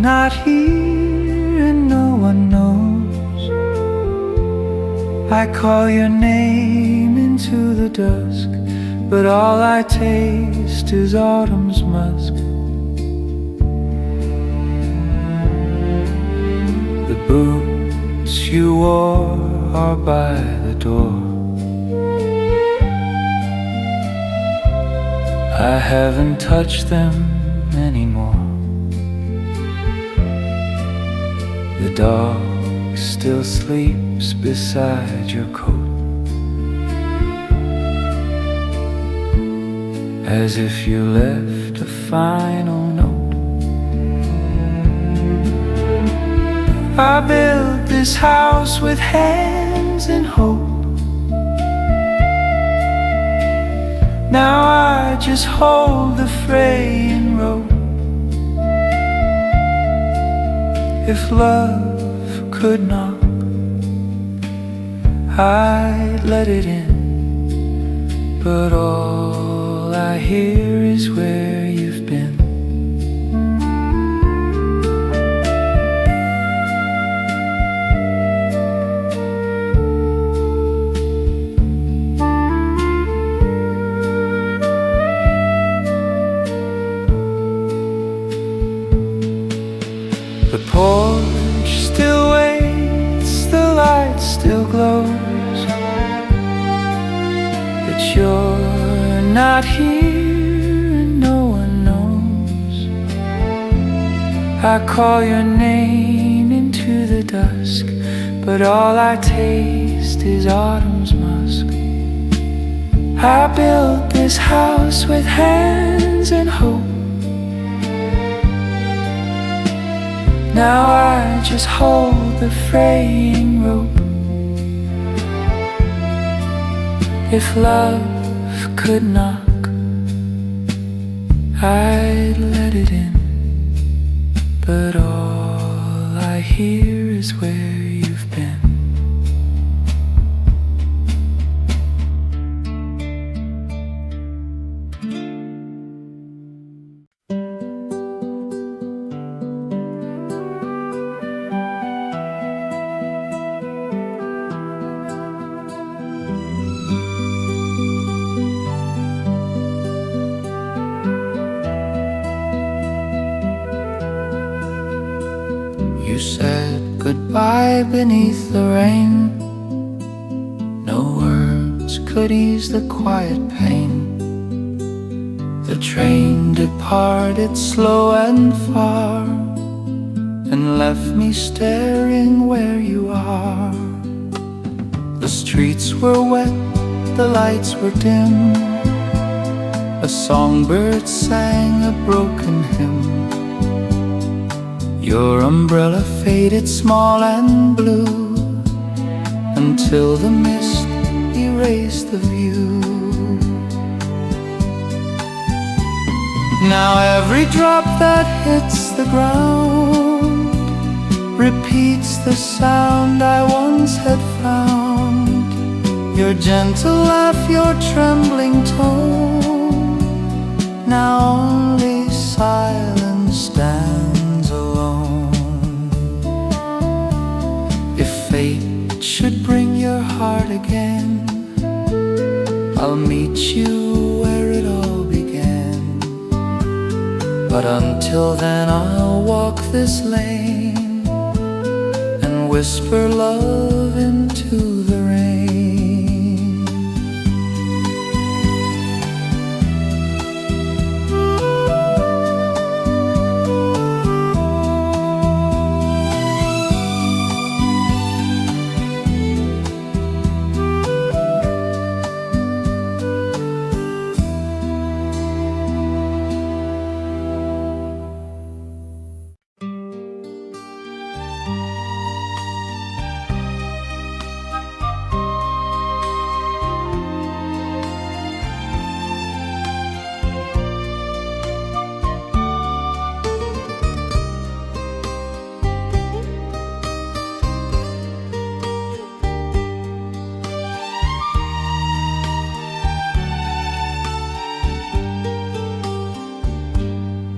not here and no one knows. I call your name into the dusk, but all I taste is autumn's musk. The boots you wore are by the door. I haven't touched them anymore. The dog still sleeps beside your coat, as if you left a final note. I built this house with hands and hope. Now I just hold the fraying rope. If love could knock, I'd let it in, but all I hear is where you've been. The porch still waits, the light still glows, but you're not here and no one knows. I call your name into the dusk, but all I taste is autumn's musk. I built this house with hands and hope. Now I just hold the fraying rope. If love could knock, I'd let it in, but all I hear is where you've been. You said goodbye beneath the rain. No words could ease the quiet pain. The train departed slow and far, and left me staring where you are. The streets were wet, the lights were dim. A songbird sang a broken hymn. Your umbrella faded small and blue, until the mist erased the view. Now every drop that hits the ground repeats the sound I once had found. Your gentle laugh, your trembling tone, now only silence stands alone. If fate should bring your heart again, I'll meet you where it all began. But until then I'll walk this lane and whisper love into the rain.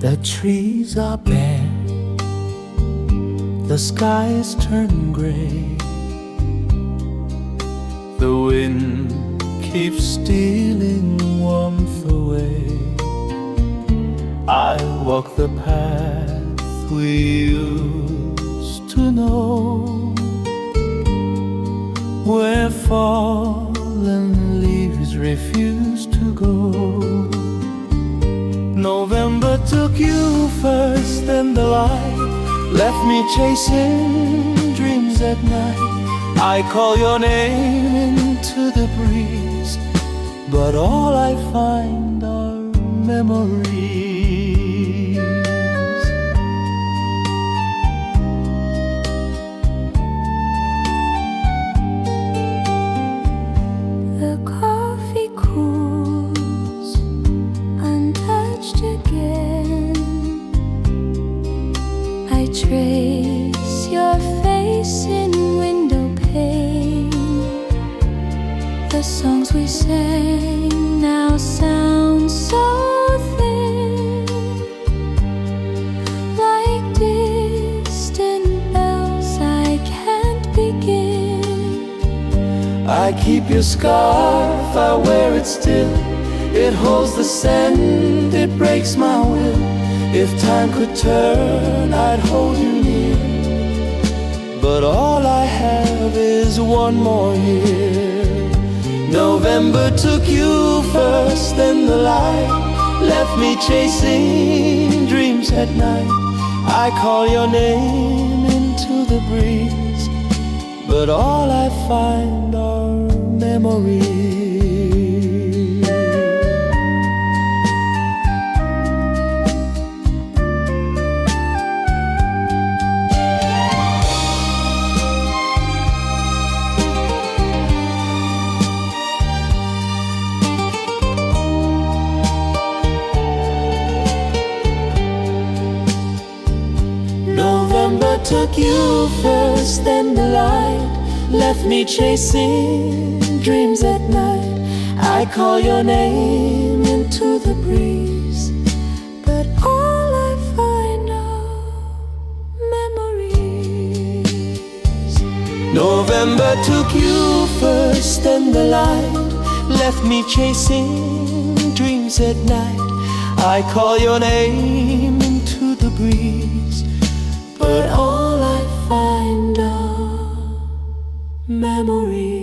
The trees are bare, the skies turn gray, the wind keeps stealing warmth away. I walk the path we used to know, where fallen leaves refuse to go. November took you first, and the light left me chasing dreams at night. I call your name into the breeze, but all I find are memories. I trace your face in window pane. The songs we sang now sound so thin, like distant bells I can't begin. I keep your scarf, I wear it still. It holds the scent, it breaks my will. If time could turn, I'd hold you near. But all I have is one more year. November took you first, then the light left me chasing dreams at night. I call your name into the breeze, but all I find are memories. Took you first, then the light left me chasing dreams at night. I call your name into the breeze, but all I find are memories. November took you first, then the light left me chasing dreams at night. I call your name into the breeze, but all I find are memories.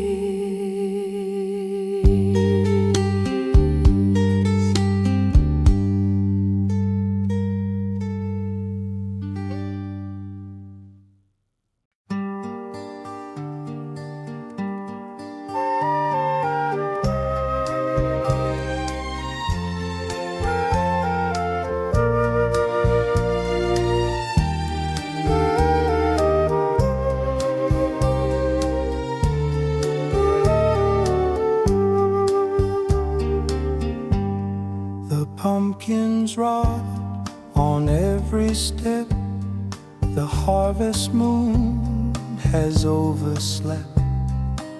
Pumpkins rot on every step. The harvest moon has overslept.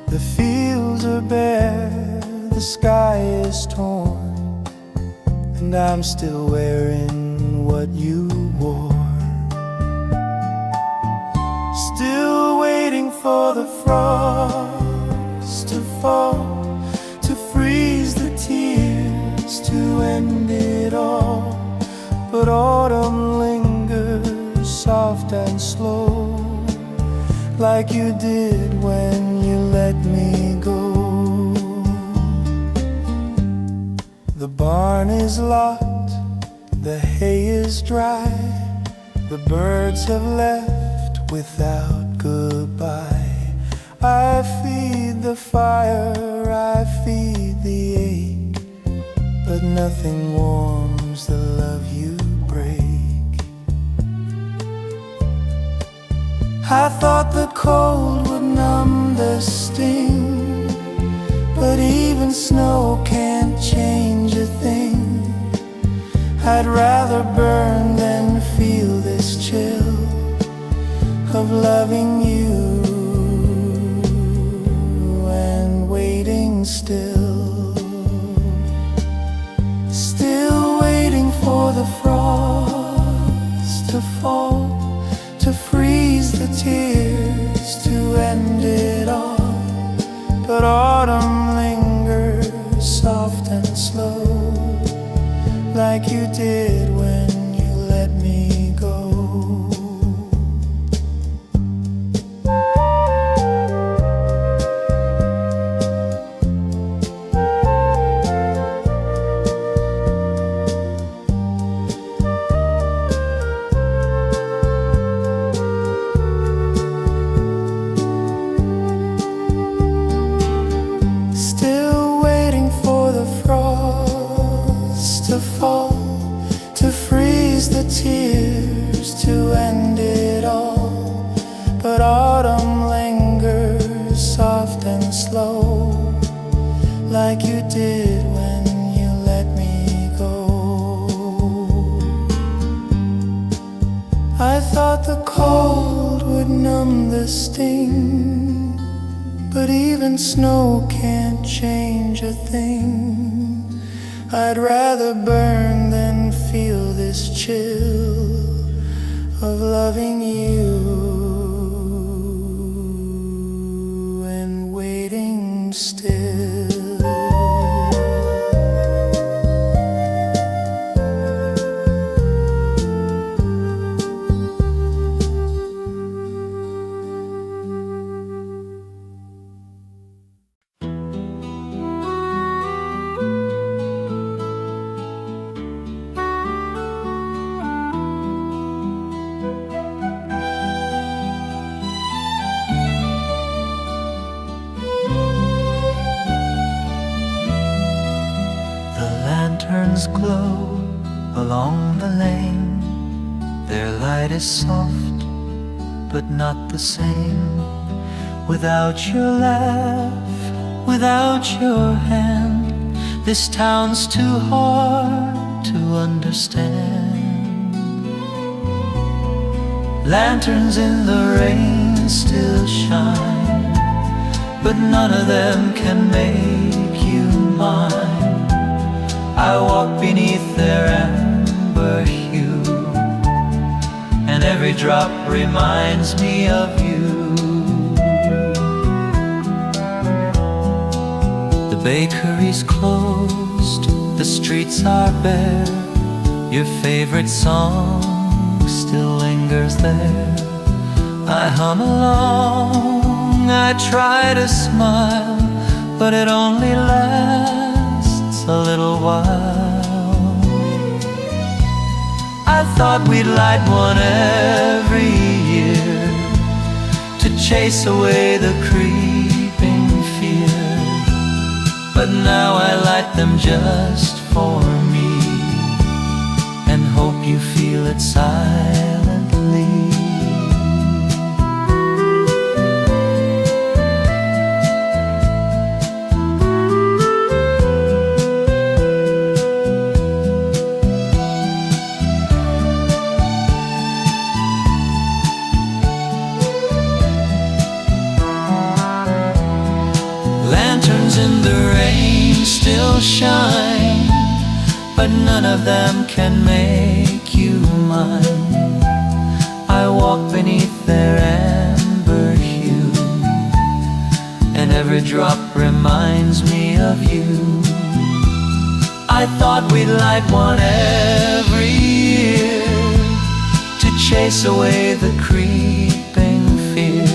The fields are bare, the sky is torn, and I'm still wearing what you wore. Still waiting for the frost to fall, to freeze the tears, to end it all. But autumn lingers soft and slow, like you did when you let me go. The barn is locked, the hay is dry, the birds have left without goodbye. I feed the fire, I feed the ache, but nothing warms the love you break. I thought the cold would numb the sting, but even snow can't change a thing. I'd rather burn than feel this chill of loving you and waiting still. Still waiting for the frost to fall, to freeze the tears, to end it all. But autumn lingers soft and slow, like you did when you let me go. Still waiting for the frost to fall, to freeze the tears, to end it all. But autumn lingers soft and slow, like you did when you let me go. I thought the cold would numb the sting, but even snow can't change a thing. I'd rather burn than feel this chill of loving you and waiting still. Lanterns glow along the lane. Their light is soft, but not the same. Without your laugh, without your hand, this town's too hard to understand. Lanterns in the rain still shine, but none of them can make you mine. I walk beneath their amber hue, and every drop reminds me of you. The bakery's closed, the streets are bare. Your favorite song still lingers there. I hum along, I try to smile, but it only lasts a little while. I thought we'd light one every year to chase away the creeping fear, but now I light them just for me and hope you feel it silently. In the rain still shine, but none of them can make you mine. I walk beneath their amber hue, and every drop reminds me of you. I thought we'd light one every year to chase away the creeping fear,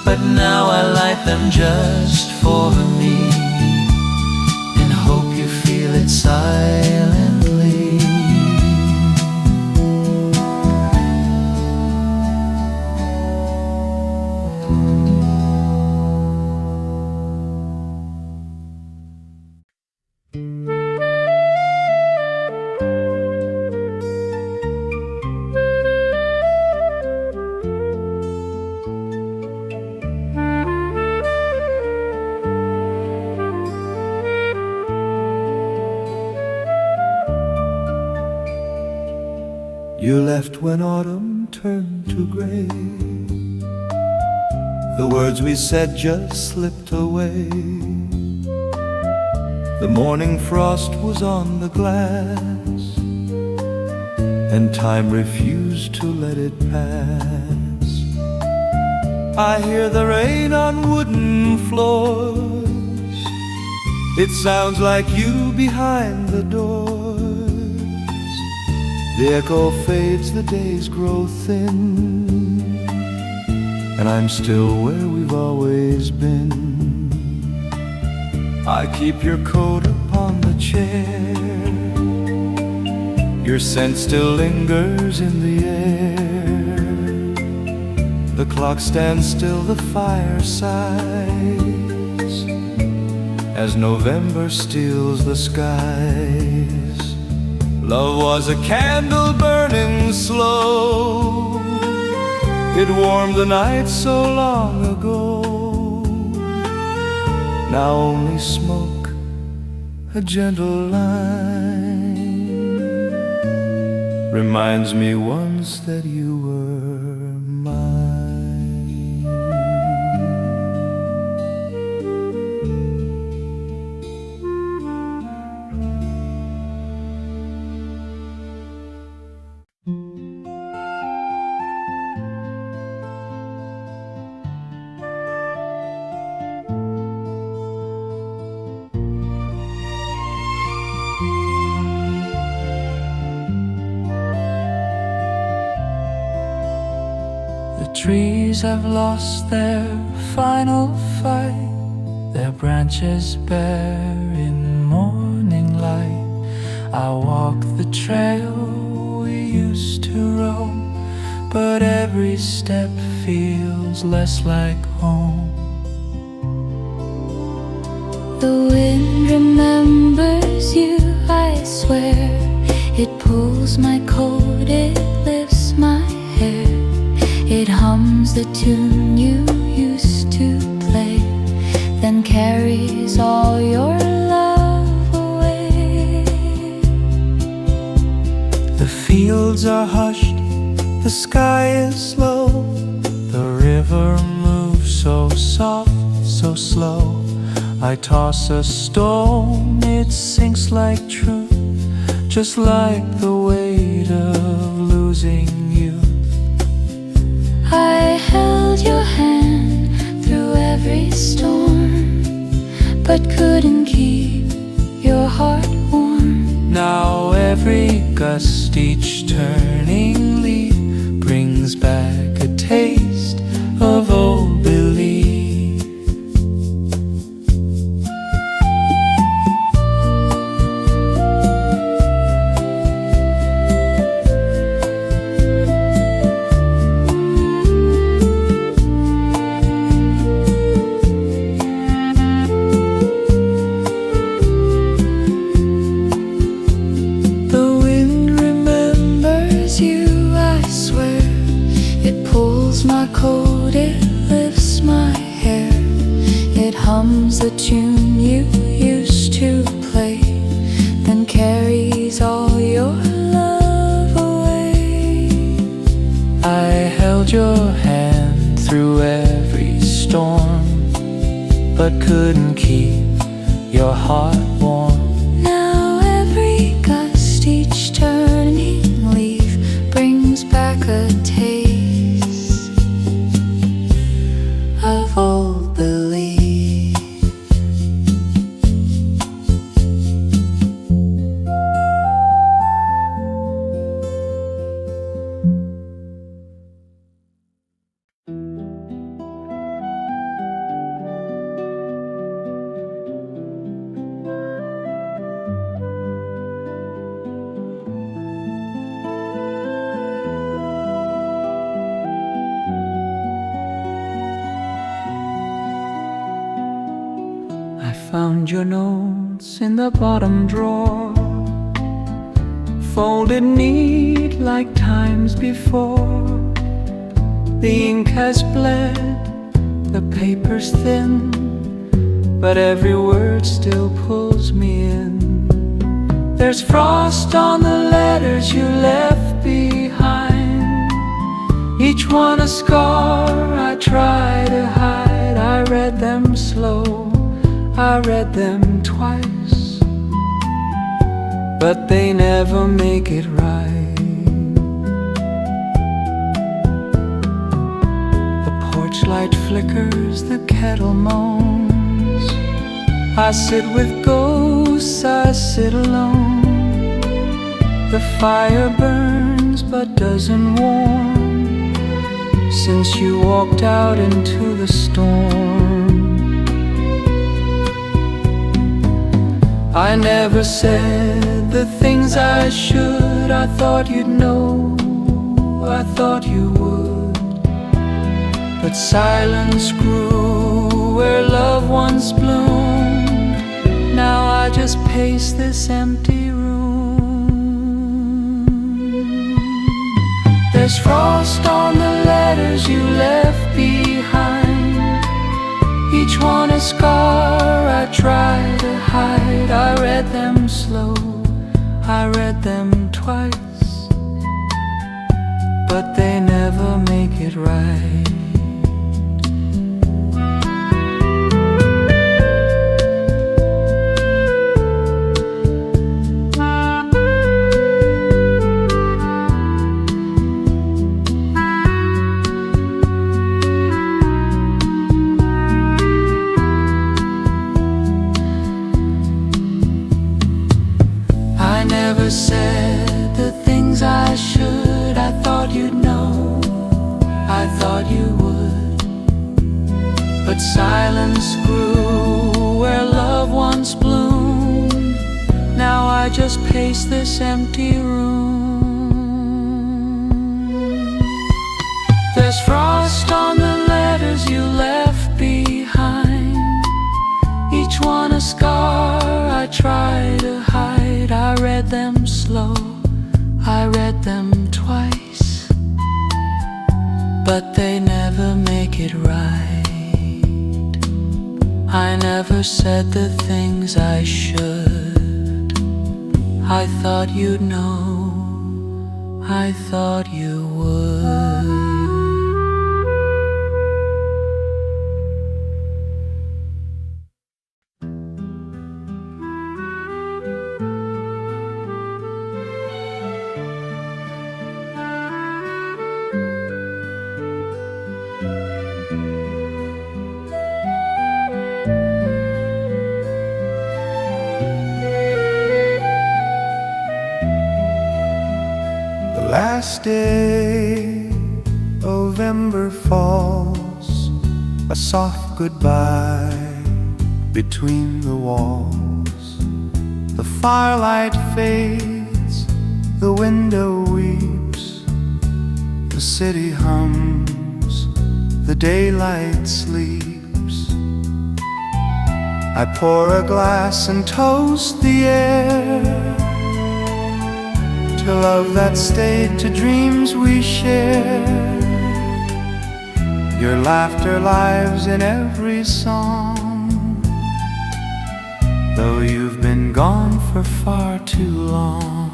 but now I light them just for me and hope you feel it silently. You left when autumn turned to gray. The words we said just slipped away. The morning frost was on the glass, and time refused to let it pass. I hear the rain on wooden floors. It sounds like you behind the door. The echo fades, the days grow thin, and I'm still where we've always been. I keep your coat upon the chair. Your scent still lingers in the air. The clock stands still, the fire sighs as November steals the skies. Love was a candle burning slow. It warmed the night so long ago. Now only smoke, a gentle line, reminds me once that you were trees have lost their final fight, their branches bare in morning light. I walk the trail we used to roam, but every step feels less like home. The wind remembers you, I swear. It pulls my coat, it lifts my hair. It hums the tune you used to play, then carries all your love away. The fields are hushed, the sky is low, the river moves so soft, so slow. I toss a stone, it sinks like truth, just like the weight of losing you. I held your hand through every storm, but couldn't keep your heart warm. Now every gust, each turning leaf brings back a taste of old belief. Hums the tune you used to play, then carries all your love away. I held your hand through every storm, but couldn't keep your heart warm. Now every gust, each turning leaf brings back a taste of old belief. Found your notes in the bottom drawer, folded neat like times before. The ink has bled, the paper's thin, but every word still pulls me in. There's frost on the letters you left behind, each one a scar I try to hide. I read them slow, I read them twice, but they never make it right. The porch light flickers, the kettle moans. I sit with ghosts, I sit alone. The fire burns but doesn't warm, since you walked out into the storm. I never said the things I should. I thought you'd know, I thought you would. But silence grew where love once bloomed. Now I just pace this empty room. There's frost on the letters you left behind, each one a scar I try to hide. I read them slow, I read them twice, but they never make it right. Said the things I should. I thought you'd know, I thought you would. But silence grew where love once bloomed. Now I just pace this empty room. There's frost on the letters you left behind, each one a scar I try to hide. I read them slow, I read them twice, but they never make it right. I never said the things I should. I thought you'd know, I thought you would. Last day, November falls, a soft goodbye between the walls. The firelight fades, the window weeps, the city hums, the daylight sleeps. I pour a glass and toast the air, to love that stayed, to dreams we share. Your laughter lives in every song, though you've been gone for far too long.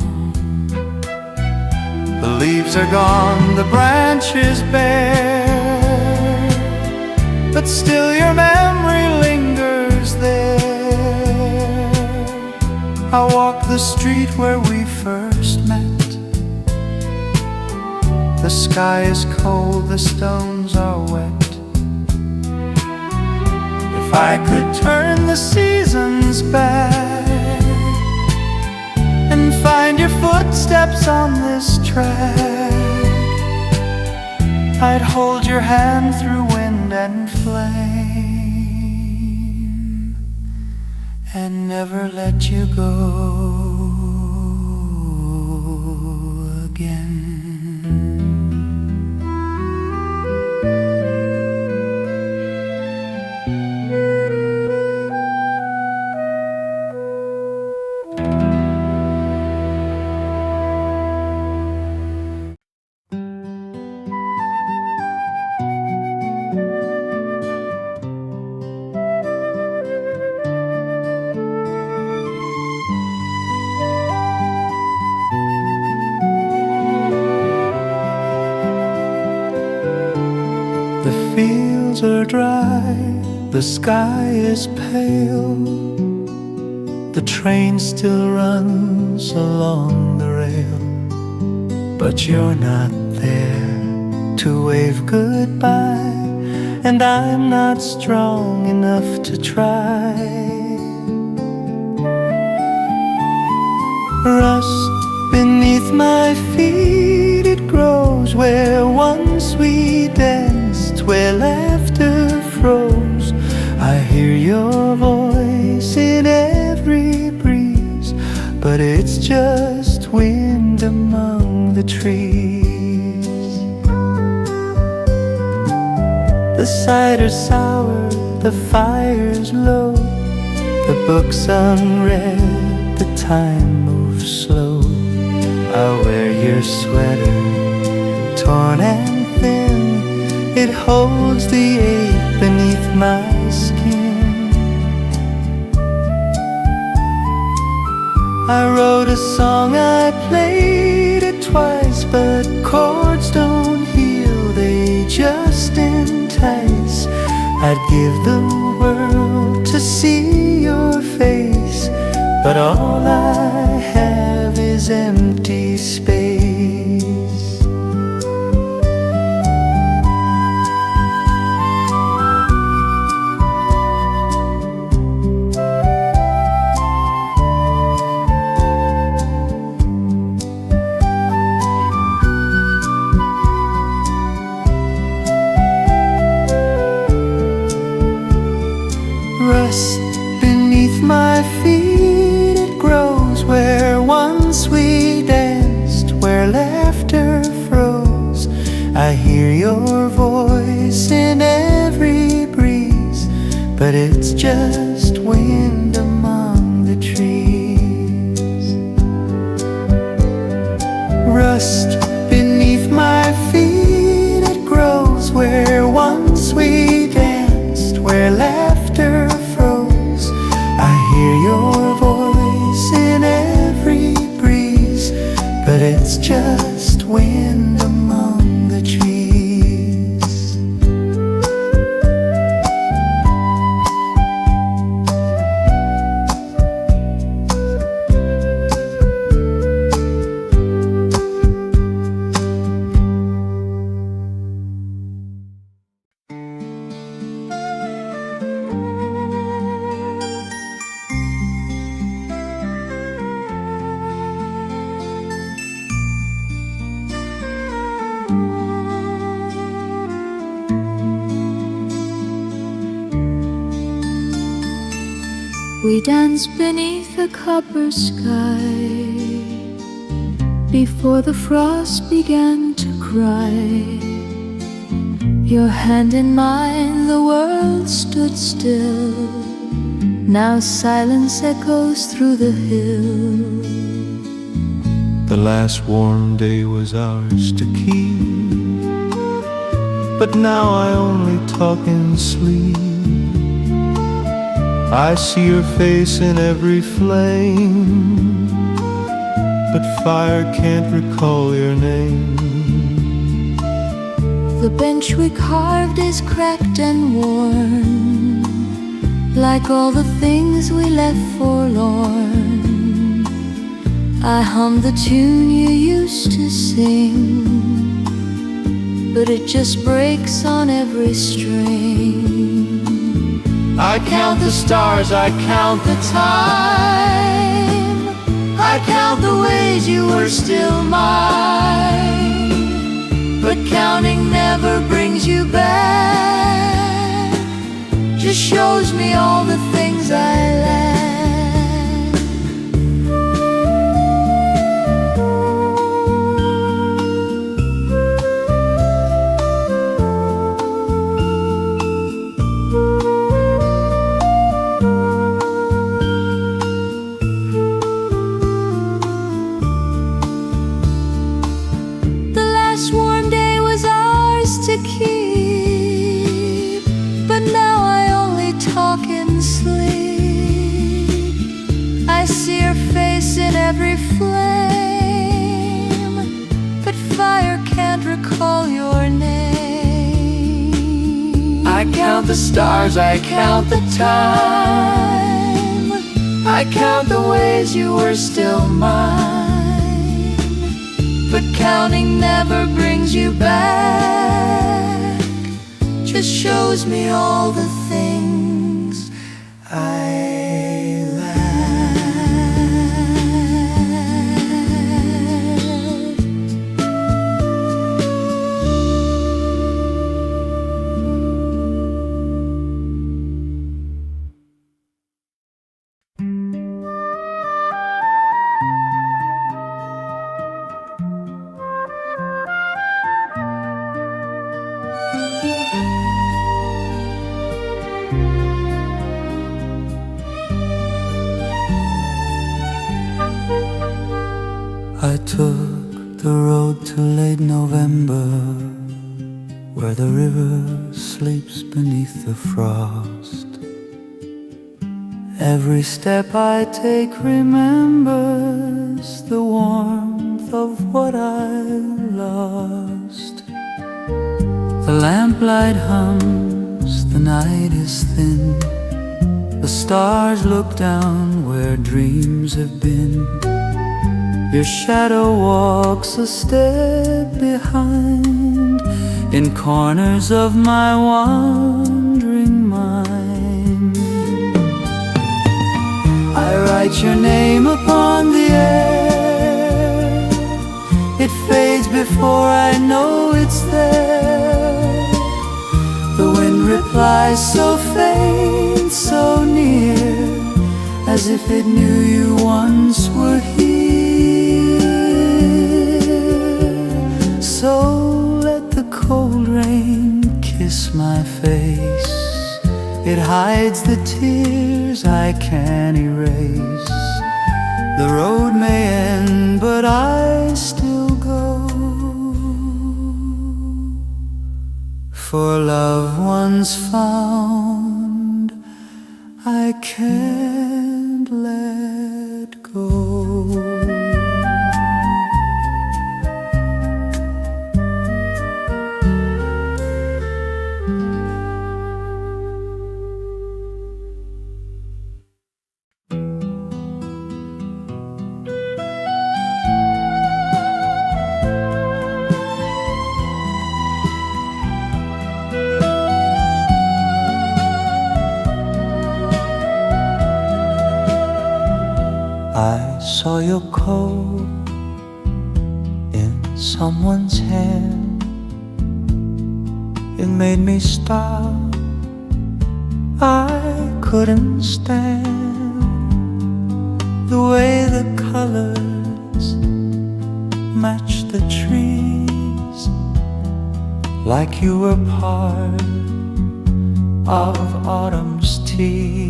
The leaves are gone, the branches bare, but still your memory lingers there. I walk the street where we first met. The sky is cold, the stones are wet. If I could turn the seasons back and find your footsteps on this track, I'd hold your hand through wind and flame and never let you go again. The fields are dry, the sky is pale, the train still runs along the rail, but you're not there to wave goodbye, and I'm not strong enough to try. Rust beneath my feet, it grows where once we danced, where laughter froze. I hear your voice in every breeze, but it's just wind among the trees. The cider's sour, the fire's low, the book's unread, the time moves slow. I'll wear your sweater, torn and thin, it holds the ache beneath my skin. I wrote a song, I played it twice, but chords don't heal, they just entice. I'd give the world to see your face, but all I have is empty space. I hear your voice in every breeze, but it's just wind among the trees. Rust beneath my feet, it grows where once we danced, where laughter froze. I hear your voice in every breeze, but it's just wind among the trees. We danced beneath a copper sky before the frost began to cry. Your hand in mine, the world stood still. Now silence echoes through the hill. The last warm day was ours to keep, but now I only talk in sleep. I see your face in every flame, but fire can't recall your name. The bench we carved is cracked and worn, like all the things we left forlorn. I hum the tune you used to sing, but it just breaks on every string. I count the stars, I count the time, I count the ways you were still mine, but counting never brings you back, just shows me all the things I lack. Keep, but now I only talk in sleep. I see your face in every flame, but fire can't recall your name. I count the stars, I count the time, I count the ways you were still mine, but counting never brings you back, just shows me all the things I lack. I took the road to late November, where the river sleeps beneath the frost. Every step I take remembers the warmth of what I lost. The lamplight hums, the night is thin, the stars look down where dreams have been. Your shadow walks a step behind, in corners of my wandering mind. I write your name upon the air, it fades before I know it's there. The wind replies so faint, so near, as if it knew you once were here. So let the face. It hides the tears I can't erase. The road may end, but I still go. For love once found, I can't let go. I saw your coat in someone's hand. It made me stop. I couldn't stand the way the colors matched the trees, like you were part of autumn's tea.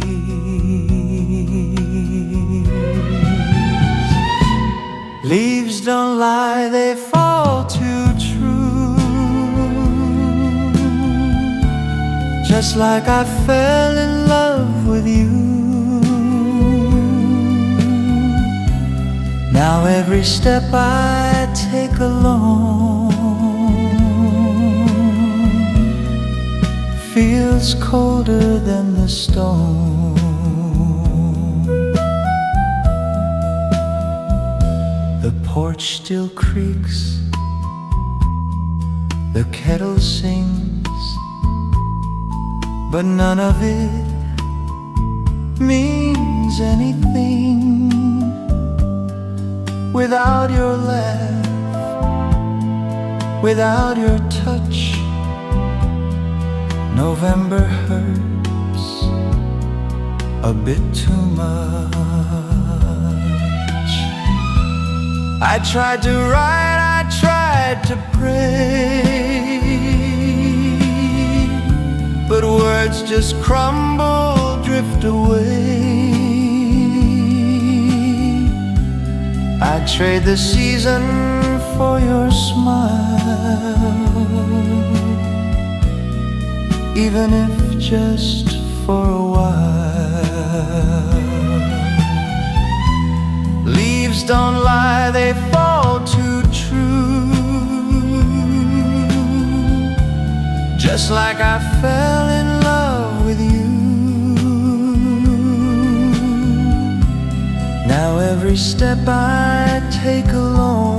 Leaves don't lie, they fall too true. Just like I fell in love with you. Now every step I take alone feels colder than the stone. The porch still creaks, the kettle sings, but none of it means anything without your laugh, without your touch. November hurts a bit too much. I tried to write, I tried to pray, but words just crumble, drift away. I trade the season for your smile, even if just for a while. Leaves don't lie, they fall too true. Just like I fell in love with you. Now every step I take alone